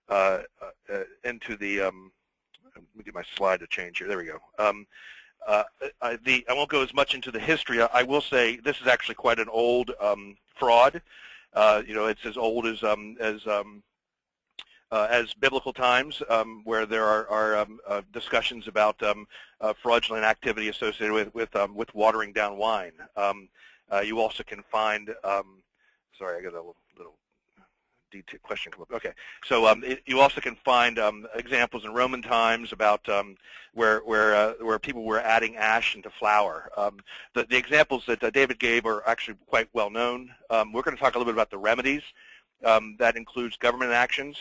the let me get my slide to change here. There we go. I won't go as much into the history. I will say this is actually quite an old fraud. It's as old as biblical times, where there are discussions about fraudulent activity associated with watering down wine. You also can find. Sorry, I got a little detailed question come up. Okay, so you also can find examples in Roman times about where people were adding ash into flour. The examples that David gave are actually quite well known. We're going to talk a little bit about the remedies. That includes government actions,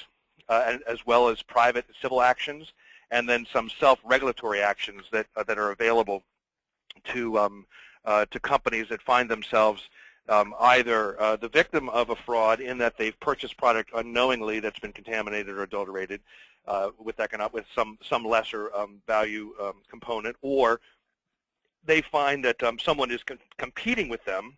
as well as private civil actions, and then some self-regulatory actions that are available to companies that find themselves either the victim of a fraud in that they've purchased product unknowingly that's been contaminated or adulterated with some lesser value component, or they find that someone is competing with them.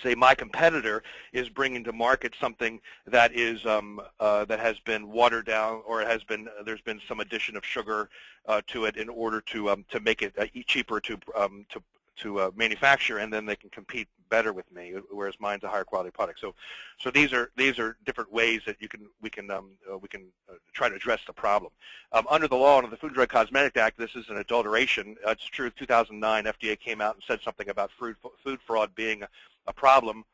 Say my competitor is bringing to market something that is that has been watered down, or there's been some addition of sugar to it in order to make it cheaper to manufacture, and then they can compete better with me, whereas mine's a higher quality product. So these are different ways that we can try to address the problem. Under the law, under the Food and Drug Cosmetic Act, this is an adulteration. It's true. 2009, FDA came out and said something about food fraud being a problem.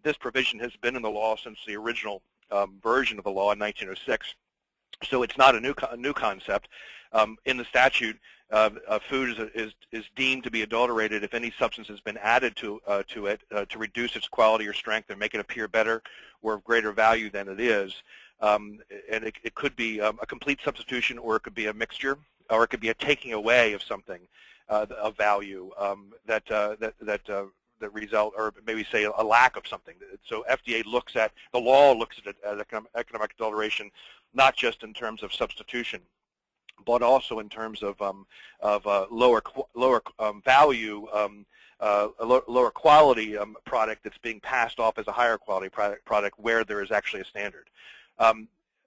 This provision has been in the law since the original version of the law in 1906. So it's not a new concept. In the statute, food is deemed to be adulterated if any substance has been added to it to reduce its quality or strength or make it appear better or of greater value than it is. And it could be a complete substitution, or it could be a mixture, or it could be a taking away of something of value that result, or maybe say a lack of something. So FDA looks at, the law looks at economic adulteration not just in terms of substitution, but also in terms of lower value, lower quality product that's being passed off as a higher quality product where there is actually a standard.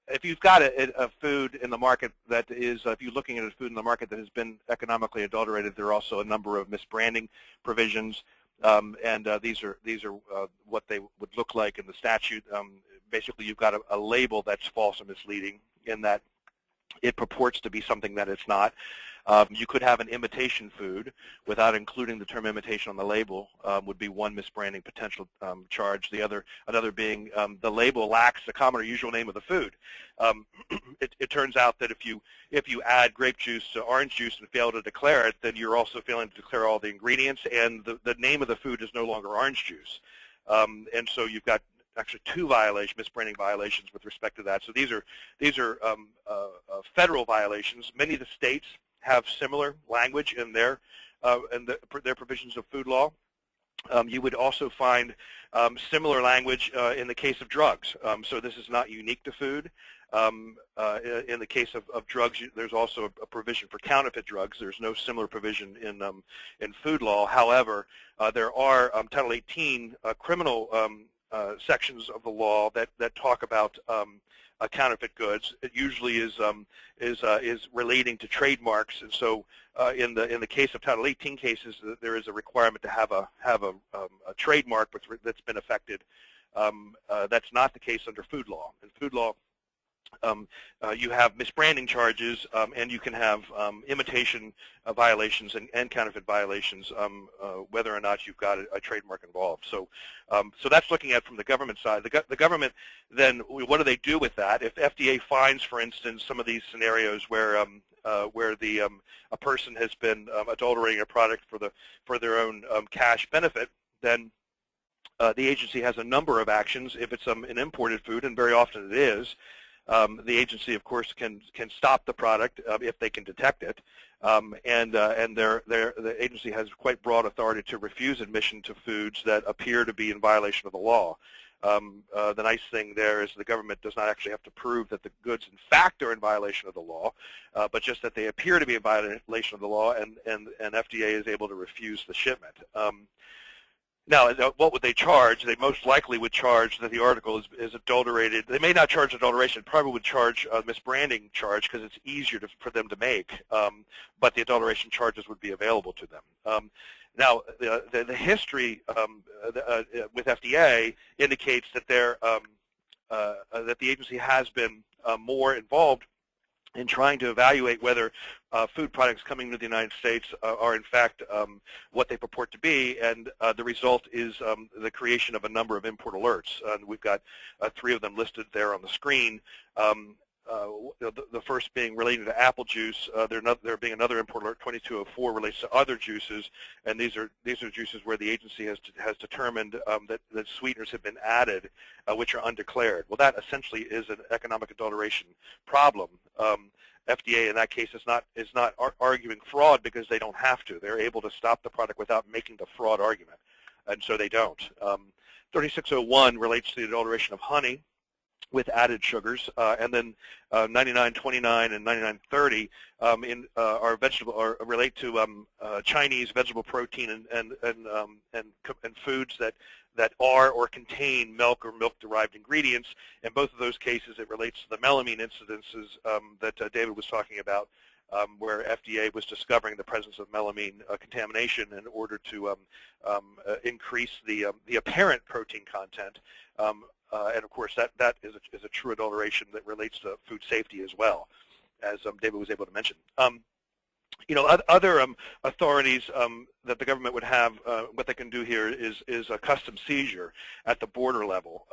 If you've got a food in the market that is, if you're looking at a food in the market that has been economically adulterated, there are also a number of misbranding provisions, and these are what they would look like in the statute. Basically, you've got a label that's false and misleading in that it purports to be something that it's not. You could have an imitation food without including the term imitation on the label, would be one misbranding potential charge. Another being the label lacks the common or usual name of the food. It turns out that if you add grape juice to orange juice and fail to declare it, then you're also failing to declare all the ingredients, and the name of the food is no longer orange juice. And so you've got actually two misbranding violations with respect to that. So these are federal violations. Many of the states have similar language in their provisions of food law. You would also find similar language in the case of drugs. So this is not unique to food. In the case of drugs, there's also a provision for counterfeit drugs. There's no similar provision in food law. However, there are Title 18 criminal sections of the law that talk about counterfeit goods. It usually is relating to trademarks, and so in the case of Title 18 cases, there is a requirement to have a trademark that's been affected. That's not the case under food law. In food law, you have misbranding charges, and you can have imitation violations and counterfeit violations, whether or not you've got a trademark involved. So that's looking at from the government side. The government then, what do they do with that? If FDA finds, for instance, some of these scenarios where a person has been adulterating a product for their own cash benefit, then the agency has a number of actions. If it's an imported food, and very often it is, the agency, of course, can stop the product if they can detect it, and the agency has quite broad authority to refuse admission to foods that appear to be in violation of the law. The nice thing there is the government does not actually have to prove that the goods in fact are in violation of the law, but just that they appear to be in violation of the law, and FDA is able to refuse the shipment. Now, what would they charge? They most likely would charge that the article is adulterated. They may not charge adulteration. Probably would charge a misbranding charge because it's easier for them to make, but the adulteration charges would be available to them. Now, the history with FDA indicates that that the agency has been more involved in trying to evaluate whether food products coming to the United States are in fact what they purport to be, and the result is the creation of a number of import alerts. We've got 3 of them listed there on the screen. The first being relating to apple juice. There being another import alert, 2204, relates to other juices, and these are juices where the agency has determined that sweeteners have been added, which are undeclared. Well, that essentially is an economic adulteration problem. FDA in that case is not arguing fraud because they don't have to. They're able to stop the product without making the fraud argument, and so they don't. 3601 relates to the adulteration of honey with added sugars, and then 9929 and 9930 relate to Chinese vegetable protein and foods that are or contain milk or milk-derived ingredients. In both of those cases, it relates to the melamine incidences that David was talking about, where FDA was discovering the presence of melamine contamination in order to increase the apparent protein content. And of course, that is a true adulteration that relates to food safety as well, as David was able to mention. Other authorities that the government would have, what they can do here is a custom seizure at the border level.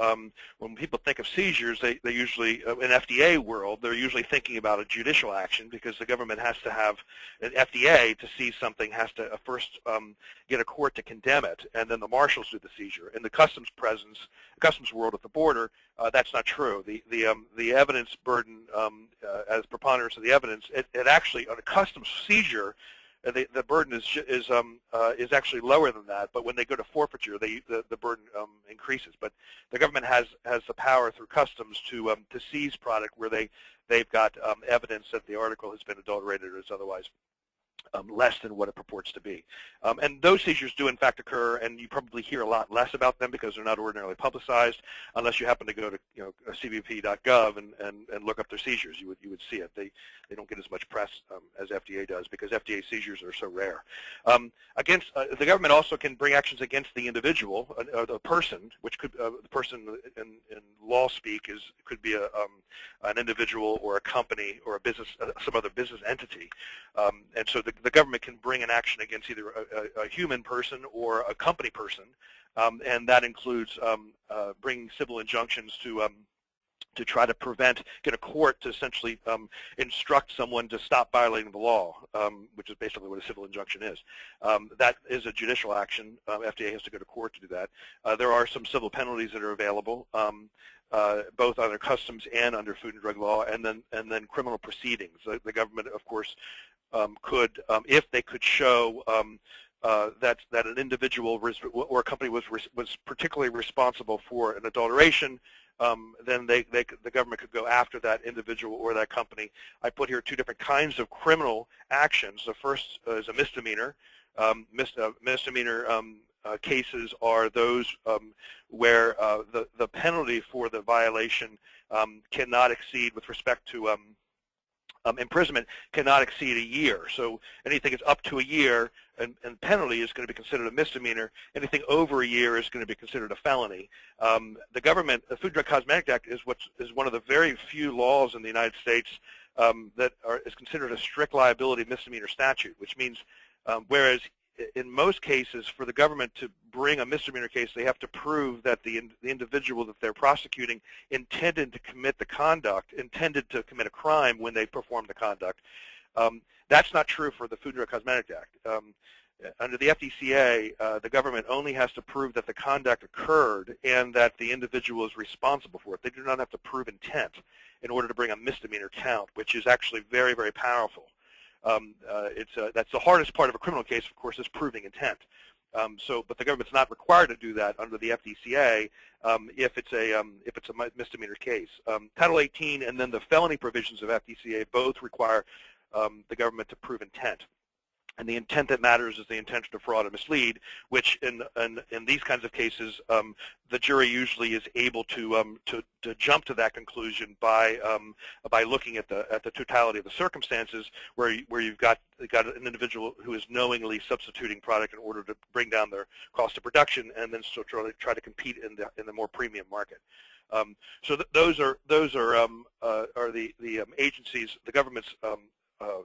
When people think of seizures, they usually, in FDA world, they're usually thinking about a judicial action, because the government has to have, an FDA to seize something has to first get a court to condemn it, and then the marshals do the seizure. In the customs world at the border, that's not true. The evidence burden, as preponderance of the evidence, it actually, on a customs seizure, the burden is actually lower than that. But when they go to forfeiture, the burden increases. But the government has the power through customs to seize product where they've got evidence that the article has been adulterated or is otherwise less than what it purports to be. And those seizures do in fact occur, and you probably hear a lot less about them because they're not ordinarily publicized, unless you happen to go to cbp.gov and look up their seizures. You would see it. They don't get as much press as FDA does, because FDA seizures are so rare. The government also can bring actions against the individual, the person, which could the person in law speak could be an individual or a company or a business, some other business entity, and so the government can bring an action against either a human person or a company person, and that includes bringing civil injunctions to try to get a court to essentially instruct someone to stop violating the law, which is basically what a civil injunction is. That is a judicial action. FDA has to go to court to do that. There are some civil penalties that are available, both under customs and under food and drug law, and then criminal proceedings. The government, of course, could, if they could show that an individual or a company was particularly responsible for an adulteration, then the government could go after that individual or that company. I put here 2 different kinds of criminal actions. The first is a misdemeanor. Misdemeanor cases are those where the penalty for the violation cannot exceed, with respect to imprisonment, cannot exceed a year. So anything that's up to a year and penalty is going to be considered a misdemeanor. Anything over a year is going to be considered a felony. The government, the Food, Drug, Cosmetic Act is one of the very few laws in the United States that is considered a strict liability misdemeanor statute, which means whereas in most cases, for the government to bring a misdemeanor case, they have to prove that the individual that they're prosecuting intended to commit the conduct, intended to commit a crime when they performed the conduct. That's not true for the Food and Drug Cosmetic Act. Under the FDCA, the government only has to prove that the conduct occurred and that the individual is responsible for it. They do not have to prove intent in order to bring a misdemeanor count, which is actually very, very powerful. That's the hardest part of a criminal case, of course, is proving intent. But the government's not required to do that under the FDCA if it's a misdemeanor case. Title 18 and then the felony provisions of FDCA both require the government to prove intent. And the intent that matters is the intent to defraud and mislead, which in these kinds of cases, the jury usually is able to jump to that conclusion by looking at the totality of the circumstances, where you've got an individual who is knowingly substituting product in order to bring down their cost of production, and then still try to compete in the more premium market. So those are the agencies, the government's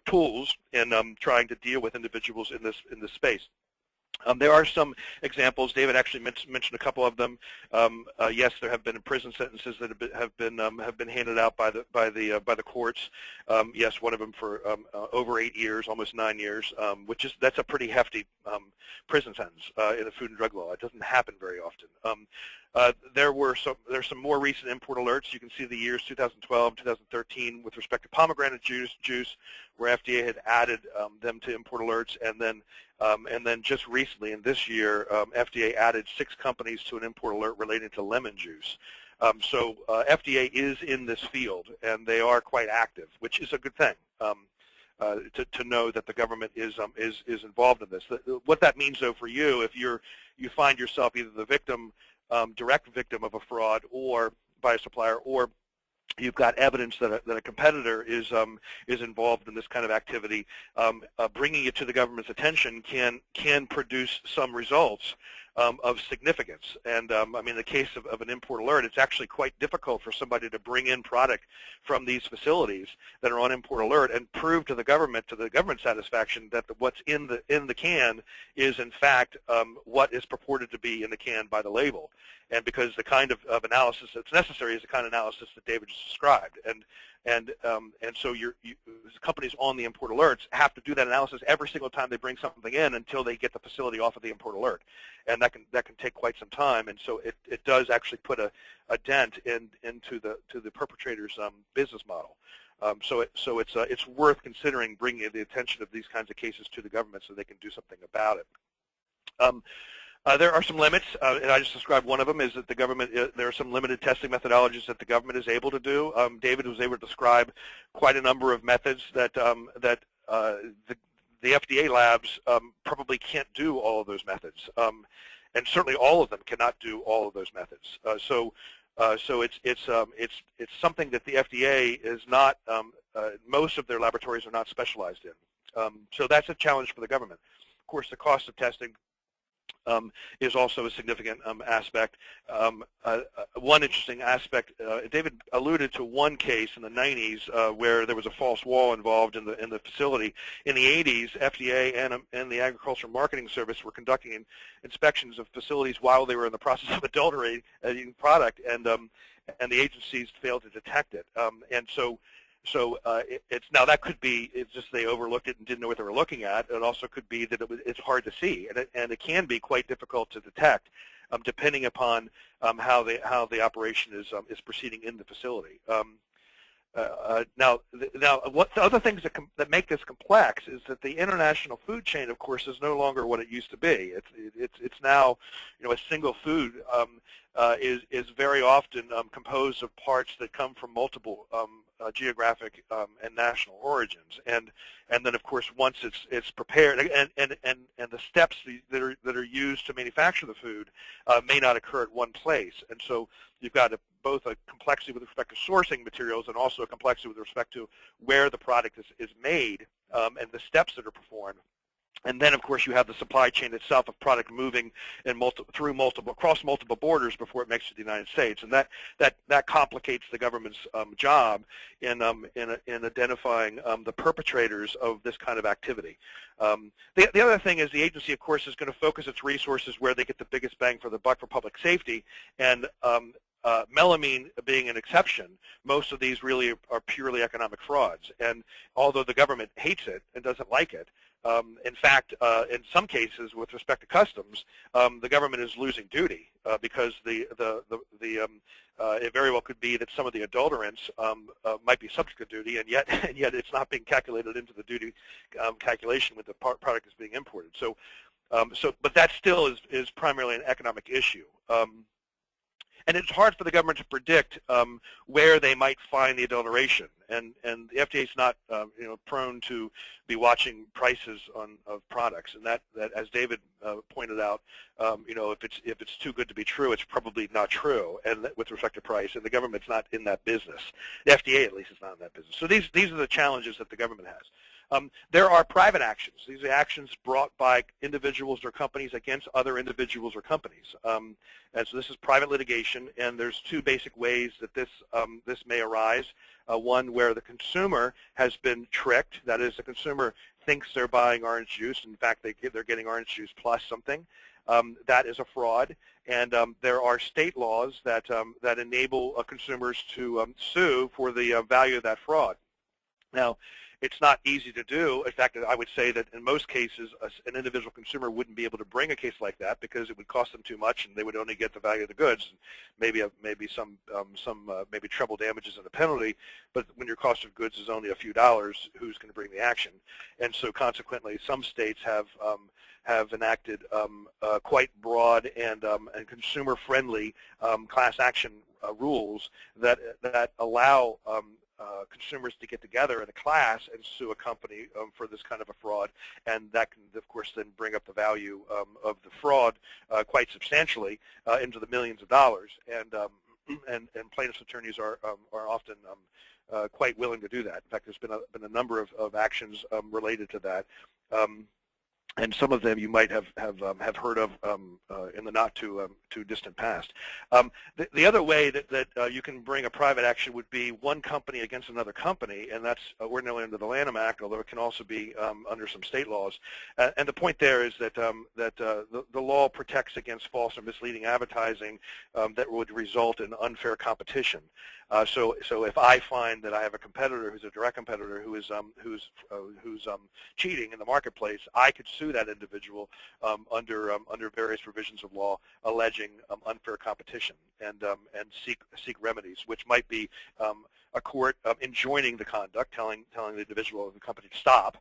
tools in trying to deal with individuals in this space. There are some examples. David actually mentioned a couple of them. Yes, there have been prison sentences that have been handed out by the courts. Yes, one of them for over 8 years, almost 9 years, that's a pretty hefty prison sentence in the Food and Drug Law. It doesn't happen very often. There's some more recent import alerts. You can see the years 2012, 2013 with respect to pomegranate juice, where FDA had added them to import alerts, and then just recently in this year, FDA added 6 companies to an import alert relating to lemon juice. So FDA is in this field, and they are quite active, which is a good thing. To know that the government is involved in this. What that means, though, for you, if you find yourself either the victim, direct victim of a fraud, or by a supplier, or you've got evidence that a competitor is involved in this kind of activity, bringing it to the government's attention can produce some results of significance. And I mean, in the case of an import alert, it's actually quite difficult for somebody to bring in product from these facilities that are on import alert and prove to the government's satisfaction that what's in the can is in fact what is purported to be in the can by the label. And because the kind of analysis that's necessary is the kind of analysis that David just described. And so companies on the import alerts have to do that analysis every single time they bring something in until they get the facility off of the import alert, and that can take quite some time. And so it does actually put a dent into the perpetrator's business model. So it's worth considering bringing the attention of these kinds of cases to the government so they can do something about it. There are some limits, and I just described one of them, is that the government, there are some limited testing methodologies that the government is able to do. David was able to describe quite a number of methods that the FDA labs probably can't do all of those methods, and certainly all of them cannot do all of those methods. So it's something that the FDA is not, most of their laboratories are not specialized in. So that's a challenge for the government. Of course, the cost of testing is also a significant aspect. One interesting aspect, David alluded to one case in the 90s where there was a false wall involved in the facility. In the 80s, FDA and the Agricultural Marketing Service were conducting inspections of facilities while they were in the process of adulterating product, and the agencies failed to detect it. So it's now that could be it's just they overlooked it and didn't know what they were looking at. It also could be that it's hard to see, and it can be quite difficult to detect, depending upon how the operation is proceeding in the facility. Now, what the other things that make this complex is that the international food chain, of course, is no longer what it used to be. It's now, a single food is very often composed of parts that come from multiple geographic and national origins, and then of course once it's prepared, and the steps that are used to manufacture the food may not occur at one place, and so you've got both a complexity with respect to sourcing materials and also a complexity with respect to where the product is made and the steps that are performed. And then, of course, you have the supply chain itself of product moving across multiple borders before it makes it to the United States, and that complicates the government's job in identifying the perpetrators of this kind of activity. The other thing is the agency, of course, is going to focus its resources where they get the biggest bang for the buck for public safety, and melamine being an exception, most of these really are purely economic frauds. And although the government hates it and doesn't like it, in fact, in some cases, with respect to customs, the government is losing duty because it very well could be that some of the adulterants might be subject to duty, and yet it's not being calculated into the duty calculation when the product is being imported. So But that still is primarily an economic issue. And it's hard for the government to predict where they might find the adulteration, and the FDA is not prone to be watching prices of products, and that as David pointed out, if it's too good to be true, it's probably not true, and with respect to price, and the government's not in that business. The FDA at least is not in that business. So these are the challenges that the government has. There are private actions. These are actions brought by individuals or companies against other individuals or companies. And so this is private litigation, and there's two basic ways that this may arise. One where the consumer has been tricked. That is, the consumer thinks they're buying orange juice. In fact, they're getting orange juice plus something. That is a fraud. And there are state laws that enable consumers to sue for the value of that fraud. Now, it's not easy to do. In fact, I would say that in most cases, an individual consumer wouldn't be able to bring a case like that because it would cost them too much, and they would only get the value of the goods, maybe some treble damages and a penalty. But when your cost of goods is only a few dollars, who's going to bring the action? And so, consequently, some states have enacted quite broad and consumer-friendly class action rules that allow consumers to get together in a class and sue a company for this kind of a fraud, and that can, of course, then bring up the value of the fraud quite substantially into the millions of dollars. And plaintiffs' attorneys are often quite willing to do that. In fact, there's been a number of actions related to that. And some of them you might have heard of in the not too distant past. The other way that you can bring a private action would be one company against another company, and that's ordinarily under the Lanham Act, although it can also be under some state laws. And the point there is that the law protects against false or misleading advertising that would result in unfair competition. So if I find that I have a competitor who's a direct competitor who's cheating in the marketplace, I could sue that individual under various provisions of law alleging unfair competition and seek remedies, which might be a court enjoining the conduct, telling the individual or the company to stop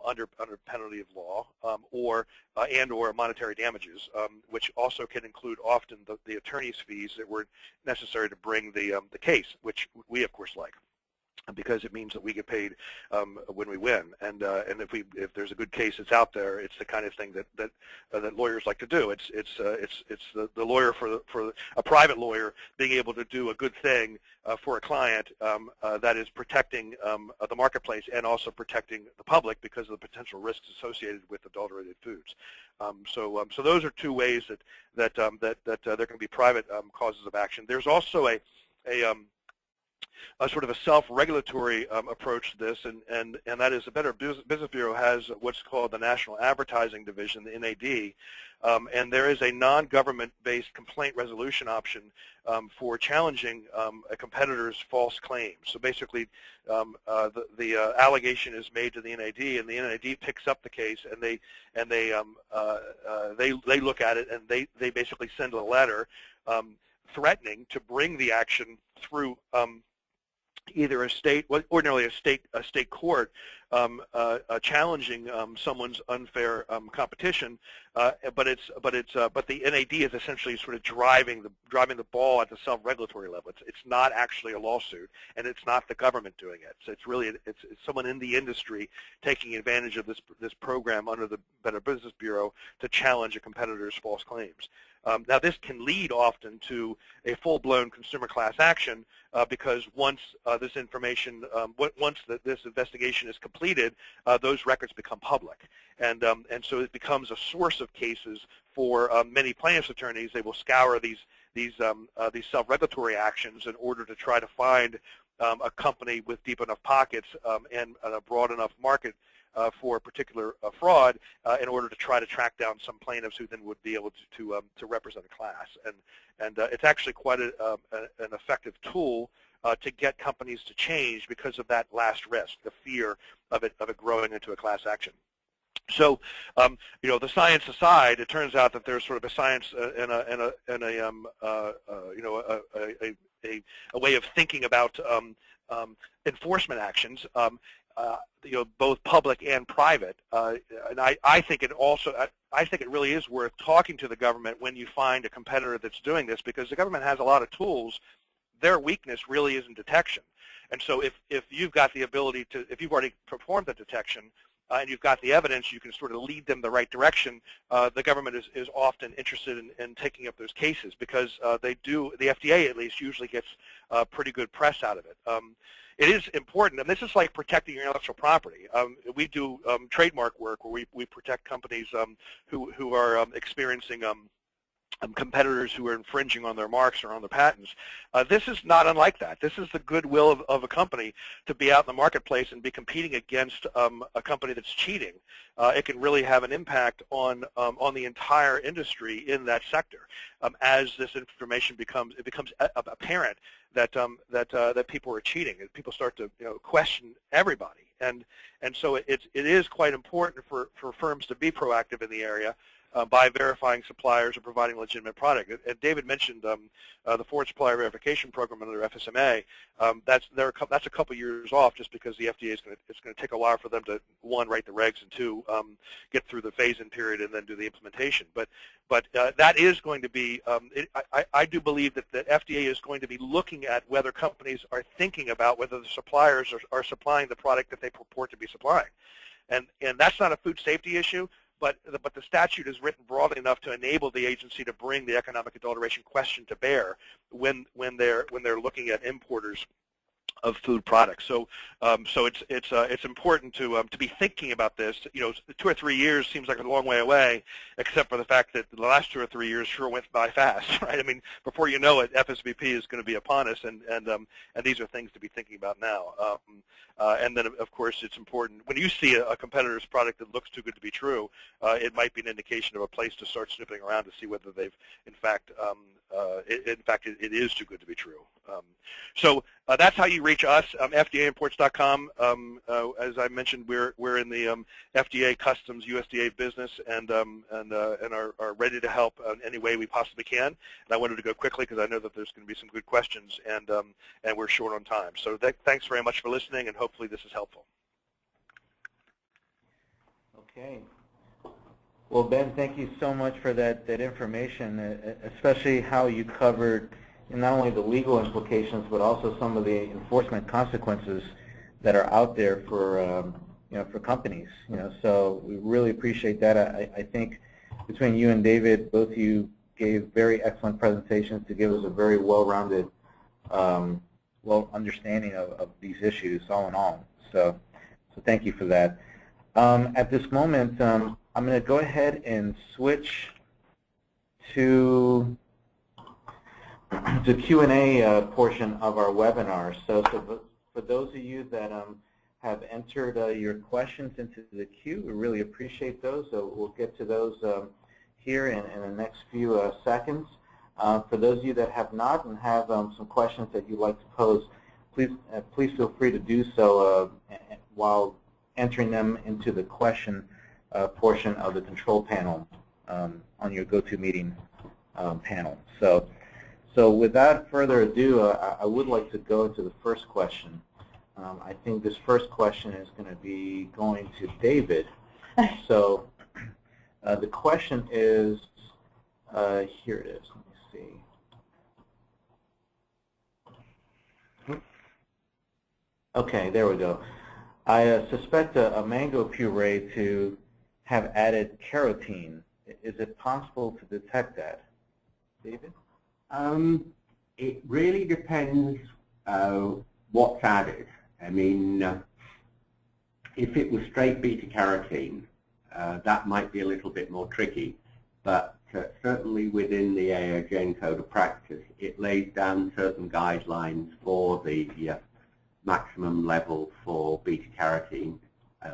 under penalty of law, or monetary damages, which also can include often the attorney's fees that were necessary to bring the case, which we of course like, because it means that we get paid when we win, and if there's a good case that's out there, it's the kind of thing that lawyers like to do. It's the lawyer for a private lawyer being able to do a good thing for a client that is protecting the marketplace and also protecting the public because of the potential risks associated with adulterated foods. So those are two ways that there can be private causes of action. There's also a sort of a self-regulatory approach to this, and that is the Better Business Bureau has what's called the National Advertising Division, the NAD, and there is a non-government-based complaint resolution option for challenging a competitor's false claims. So basically, the allegation is made to the NAD, and the NAD picks up the case, and they look at it, and they basically send a letter threatening to bring the action through either ordinarily a state court, challenging someone's unfair competition, but the NAD is essentially sort of driving the ball at the self-regulatory level. It's not actually a lawsuit, and it's not the government doing it. So it's someone in the industry taking advantage of this program under the Better Business Bureau to challenge a competitor's false claims. Now, this can lead often to a full-blown consumer class action because once this information, once this investigation is completed, those records become public, and so it becomes a source of cases for many plaintiffs' attorneys. They will scour these self-regulatory actions in order to try to find a company with deep enough pockets and a broad enough market for a particular fraud in order to try to track down some plaintiffs who then would be able to represent a class. And it's actually quite an effective tool to get companies to change because of that last risk, the fear of it growing into a class action. So, the science aside, it turns out that there's sort of a science and a way of thinking about enforcement actions, both public and private. And I think it really is worth talking to the government when you find a competitor that's doing this, because the government has a lot of tools. Their weakness really is in detection. And so if you've got the ability to, if you've already performed the detection and you've got the evidence, you can sort of lead them the right direction. The government is often interested in taking up those cases, because the FDA at least usually gets pretty good press out of it. It is important, and this is like protecting your intellectual property. We do trademark work where we protect companies who are experiencing competitors who are infringing on their marks or on their patents. This is not unlike that. This is the goodwill of a company to be out in the marketplace and be competing against a company that's cheating. It can really have an impact on the entire industry in that sector. As this information becomes apparent that people are cheating, and people start to question everybody. And so it is quite important for firms to be proactive in the area by verifying suppliers or providing legitimate product. And David mentioned the Foreign Supplier Verification Program under FSMA. That's a couple years off, just because the FDA it's going to take a while for them to, one, write the regs, and two, get through the phase-in period and then do the implementation. But that is going to be, I do believe that the FDA is going to be looking at whether companies are thinking about whether the suppliers are supplying the product that they purport to be supplying. And that's not a food safety issue. But the statute is written broadly enough to enable the agency to bring the economic adulteration question to bear when they're looking at importers of food products. So it's important to be thinking about this. 2 or 3 years seems like a long way away, except for the fact that the last 2 or 3 years sure went by fast, right? I mean, before you know it, FSVP is going to be upon us, and these are things to be thinking about now. And then, of course, it's important when you see a competitor's product that looks too good to be true. It might be an indication of a place to start sniffing around to see whether they've, in fact, it is too good to be true. So that's how you reach us, FDAimports.com. As I mentioned, we're in the FDA Customs USDA business, and are ready to help in any way we possibly can. And I wanted to go quickly because I know that there's going to be some good questions, and we're short on time. So thanks very much for listening, and hopefully this is helpful. Okay. Well, Ben, thank you so much for that information, especially how you covered not only the legal implications, but also some of the enforcement consequences that are out there for for companies. So we really appreciate that. I think between you and David, both of you gave very excellent presentations to give us a very well-rounded, understanding of these issues, all in all. So thank you for that. At this moment, I'm going to go ahead and switch to the Q&A portion of our webinar. So for those of you that have entered your questions into the queue, we really appreciate those. So we'll get to those here in the next few seconds. For those of you that have not and have some questions that you'd like to pose, please feel free to do so while entering them into the question portion of the control panel on your GoToMeeting panel. So without further ado, I would like to go to the first question. I think this first question is going to be going to David. So the question is, here it is. Let me see. Okay, there we go. I suspect a mango puree to have added carotene. Is it possible to detect that? David? It really depends what's added. I mean, if it was straight beta-carotene, that might be a little bit more tricky, but certainly within the AOGN Code of Practice, it lays down certain guidelines for the maximum level for beta-carotene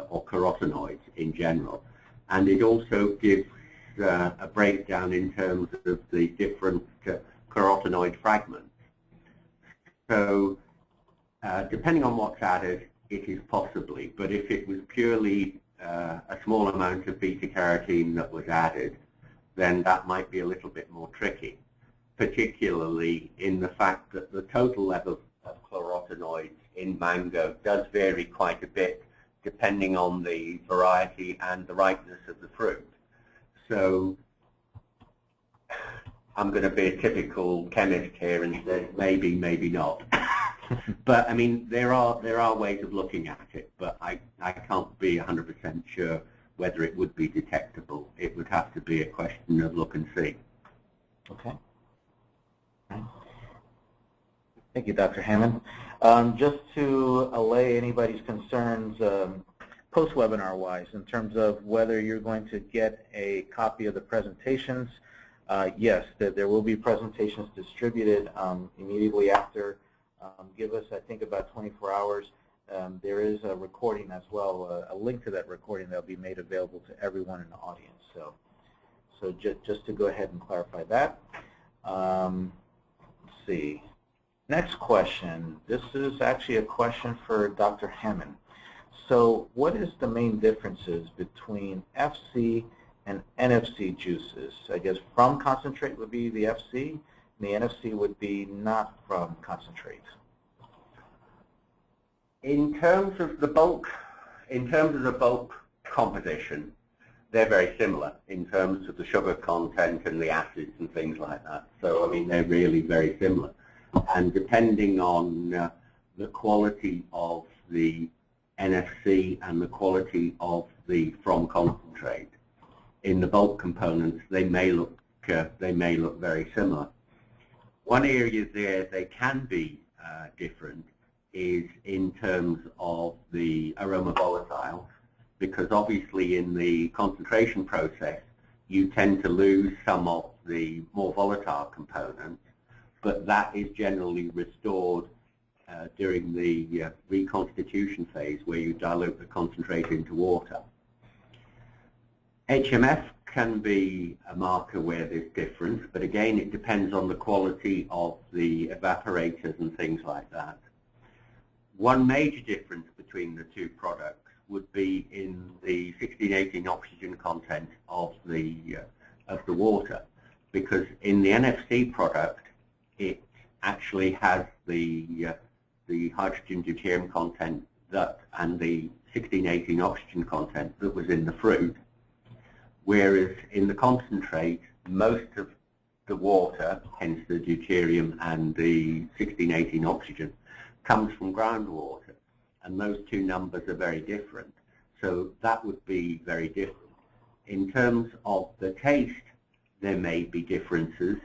or carotenoids in general. And it also gives a breakdown in terms of the different carotenoid fragments. So depending on what's added, it is possibly, but if it was purely a small amount of beta-carotene that was added, then that might be a little bit more tricky, particularly in the fact that the total level of carotenoids in mango does vary quite a bit depending on the variety and the ripeness of the fruit. So I'm going to be a typical chemist here and say maybe, maybe not. But I mean, there are ways of looking at it, but I can't be 100% sure whether it would be detectable. It would have to be a question of look and see. Okay. Thank you, Dr. Hammond. Just to allay anybody's concerns post-webinar-wise in terms of whether you're going to get a copy of the presentations, yes, there will be presentations distributed immediately after. Give us, I think, about 24 hours. There is a recording as well, a link to that recording that will be made available to everyone in the audience. So just to go ahead and clarify that. Let's see. Next question. This is actually a question for Dr. Hammond. So what is the main differences between FC and NFC juices? I guess from concentrate would be the FC, and the NFC would be not from concentrate. In terms of the bulk composition, they're very similar in terms of the sugar content and the acids and things like that. So I mean, they're really very similar. And depending on the quality of the NFC and the quality of the from concentrate, in the bulk components, they may look very similar. One area there they can be different is in terms of the aroma volatiles, because obviously in the concentration process you tend to lose some of the more volatile components, but that is generally restored during the reconstitution phase where you dilute the concentrate into water. HMF can be a marker where there's difference, but again it depends on the quality of the evaporators and things like that. One major difference between the two products would be in the 16-18 oxygen content of the water, because in the NFC product it actually has the hydrogen deuterium content and the 16-18 oxygen content that was in the fruit, whereas in the concentrate most of the water, hence the deuterium and the 16-18 oxygen, comes from groundwater, and those two numbers are very different. So that would be very different. In terms of the taste, there may be differences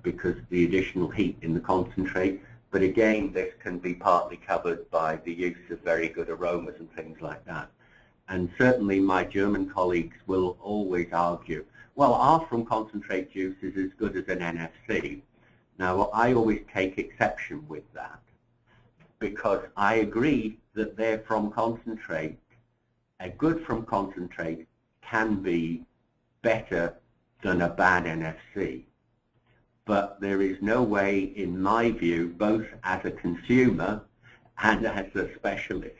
because of the additional heat in the concentrate, but again this can be partly covered by the use of very good aromas and things like that. And certainly my German colleagues will always argue, well, our from concentrate juice is as good as an NFC. Now I always take exception with that, because I agree that they're from concentrate. A good from concentrate can be better than a bad NFC. But there is no way, in my view, both as a consumer and as a specialist,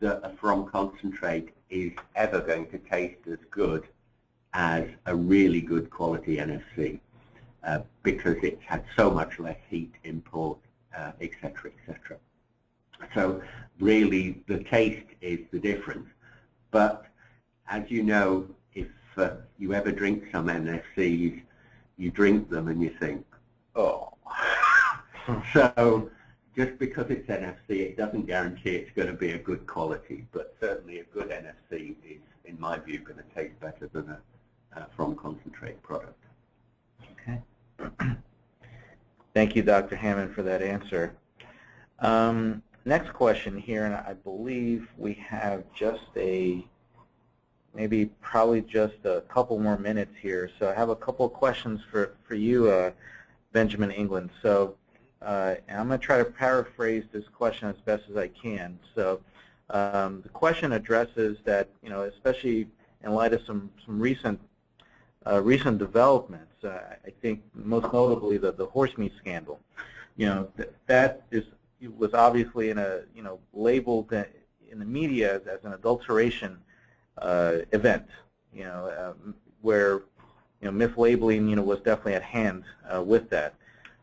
that a from concentrate is ever going to taste as good as a really good quality NFC, because it's had so much less heat input, etc., etc. So really the taste is the difference. But as you know, if you ever drink some NFCs, you drink them and you think, oh. So just because it's NFC, it doesn't guarantee it's going to be a good quality, but certainly a good NFC is, in my view, going to taste better than a from concentrate product. Okay. Thank you, Dr. Hammond, for that answer. Next question here, and I believe we have just probably just a couple more minutes here. So I have a couple of questions for you, Benjamin England. So and I'm going to try to paraphrase this question as best as I can. So the question addresses that, especially in light of some recent developments, I think most notably the horse meat scandal. That was obviously labeled in the media as an adulteration event, where mislabeling was definitely at hand with that.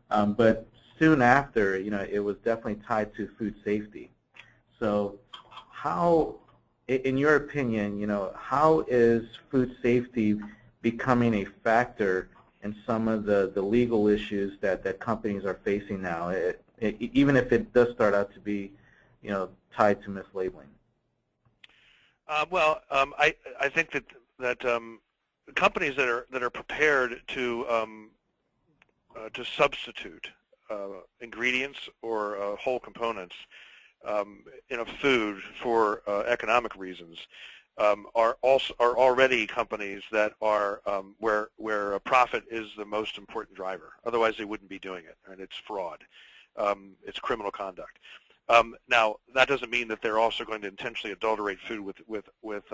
But soon after, it was definitely tied to food safety. So how in your opinion, how is food safety becoming a factor in some of the legal issues that companies are facing now, even if it does start out to be, tied to mislabeling? I think that companies that are prepared to substitute ingredients or whole components in a food for economic reasons are already companies that are where a profit is the most important driver. Otherwise, they wouldn't be doing it, and it's fraud. It's criminal conduct. Now, that doesn't mean that they're also going to intentionally adulterate food with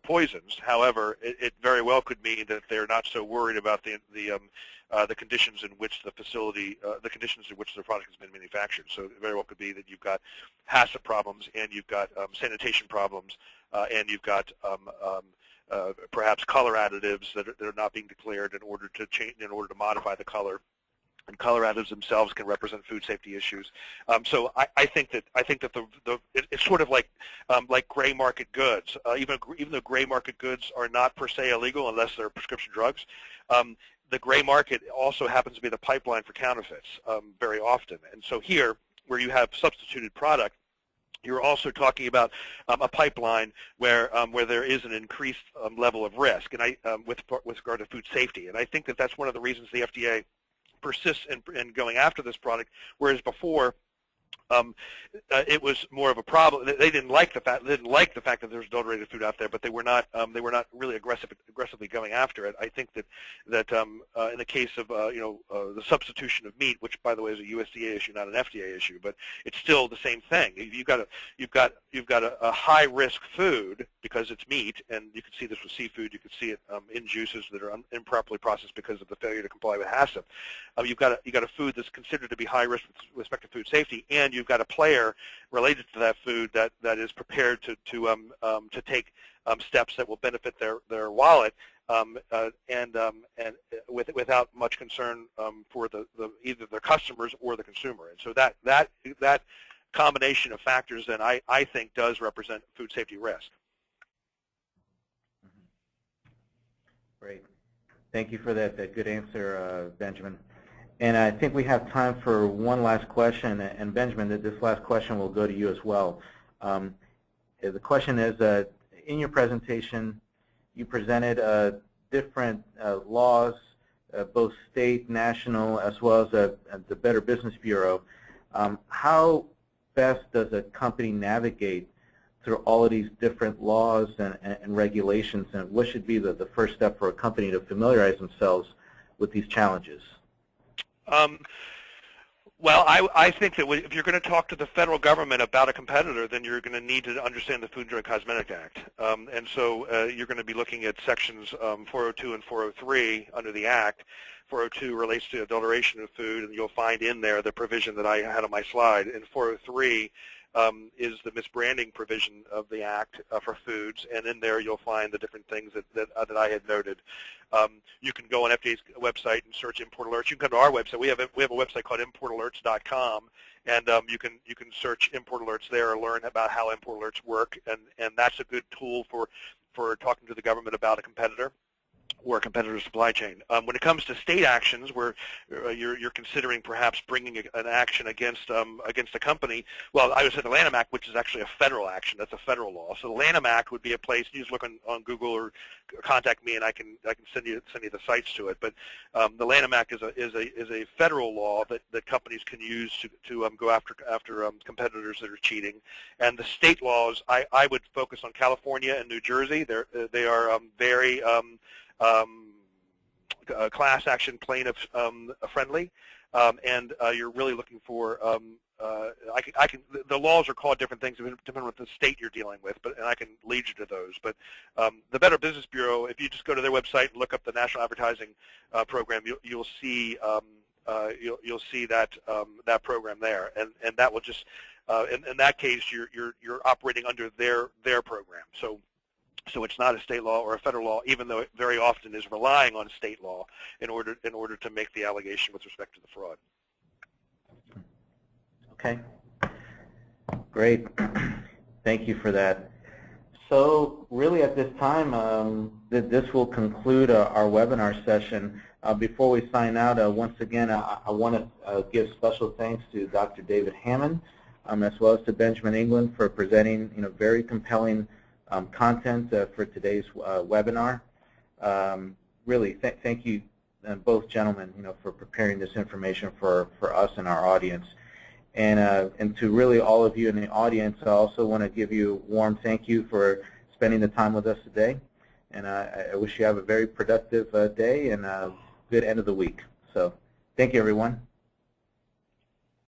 poisons. However, it very well could mean that they're not so worried about the conditions in which the facility, the conditions in which the product has been manufactured. So it very well could be that you've got HACCP problems, and you've got sanitation problems, and you've got perhaps color additives that are not being declared in order to modify the color. And color additives themselves can represent food safety issues. So I think that it's sort of like gray market goods. Even though gray market goods are not per se illegal unless they're prescription drugs, the gray market also happens to be the pipeline for counterfeits very often. And so here, where you have substituted product, you're also talking about a pipeline where there is an increased level of risk, and with regard to food safety. And I think that that's one of the reasons the FDA persists in going after this product, whereas before it was more of a problem. They didn't like the fact that there was adulterated food out there, but they were not really aggressively going after it. I think that in the case of the substitution of meat, which by the way is a USDA issue, not an FDA issue, but it's still the same thing. You've got a high risk food because it's meat, and you can see this with seafood. You can see it in juices that are improperly processed because of the failure to comply with HACCP. You've got a food that's considered to be high risk with respect to food safety, and you've got a player related to that food that is prepared to take steps that will benefit their wallet and without much concern for either their customers or the consumer. And so that combination of factors then I think does represent food safety risk. Great. Thank you for that good answer, Benjamin. And I think we have time for one last question. And Benjamin, this last question will go to you as well. The question is, in your presentation, you presented different laws, both state, national, as well as the Better Business Bureau. How best does a company navigate through all of these different laws and regulations, and what should be the first step for a company to familiarize themselves with these challenges? Well, I think that if you're going to talk to the federal government about a competitor, then you're going to need to understand the Food and Drug Cosmetic Act. And so you're going to be looking at sections 402 and 403 under the Act. 402 relates to adulteration of food, and you'll find in there the provision that I had on my slide. And 403 is the misbranding provision of the Act for foods, and in there you'll find the different things that I had noted. You can go on FDA's website and search import alerts. You can come to our website. We have a website called importalerts.com, and you can search import alerts there and learn about how import alerts work, and that's a good tool for talking to the government about a competitor or a competitor's supply chain. When it comes to state actions, where you're considering perhaps bringing an action against a company, well, I would say the Lanham Act, which is actually a federal action. That's a federal law. So the Lanham Act would be a place. You just look on Google or contact me, and I can send you the sites to it. But the Lanham Act is a federal law that companies can use to go after competitors that are cheating. And the state laws, I would focus on California and New Jersey. They are very class action plaintiff friendly, and you're really looking for the laws are called different things depending on what the state you're dealing with, and I can lead you to those. But the Better Business Bureau, if you just go to their website and look up the National Advertising Program, you'll see you'll see that program there, and that will just in that case you're operating under their program. So it's not a state law or a federal law, even though it very often is relying on state law in order to make the allegation with respect to the fraud. Okay. Great. Thank you for that. So really at this time, this will conclude our webinar session. Before we sign out, once again, I want to give special thanks to Dr. David Hammond, as well as to Benjamin England for presenting very compelling content for today's webinar. Really, thank you both gentlemen for preparing this information for us and our audience. And to really all of you in the audience, I also want to give you a warm thank you for spending the time with us today. And I wish you have a very productive day and a good end of the week. So thank you, everyone.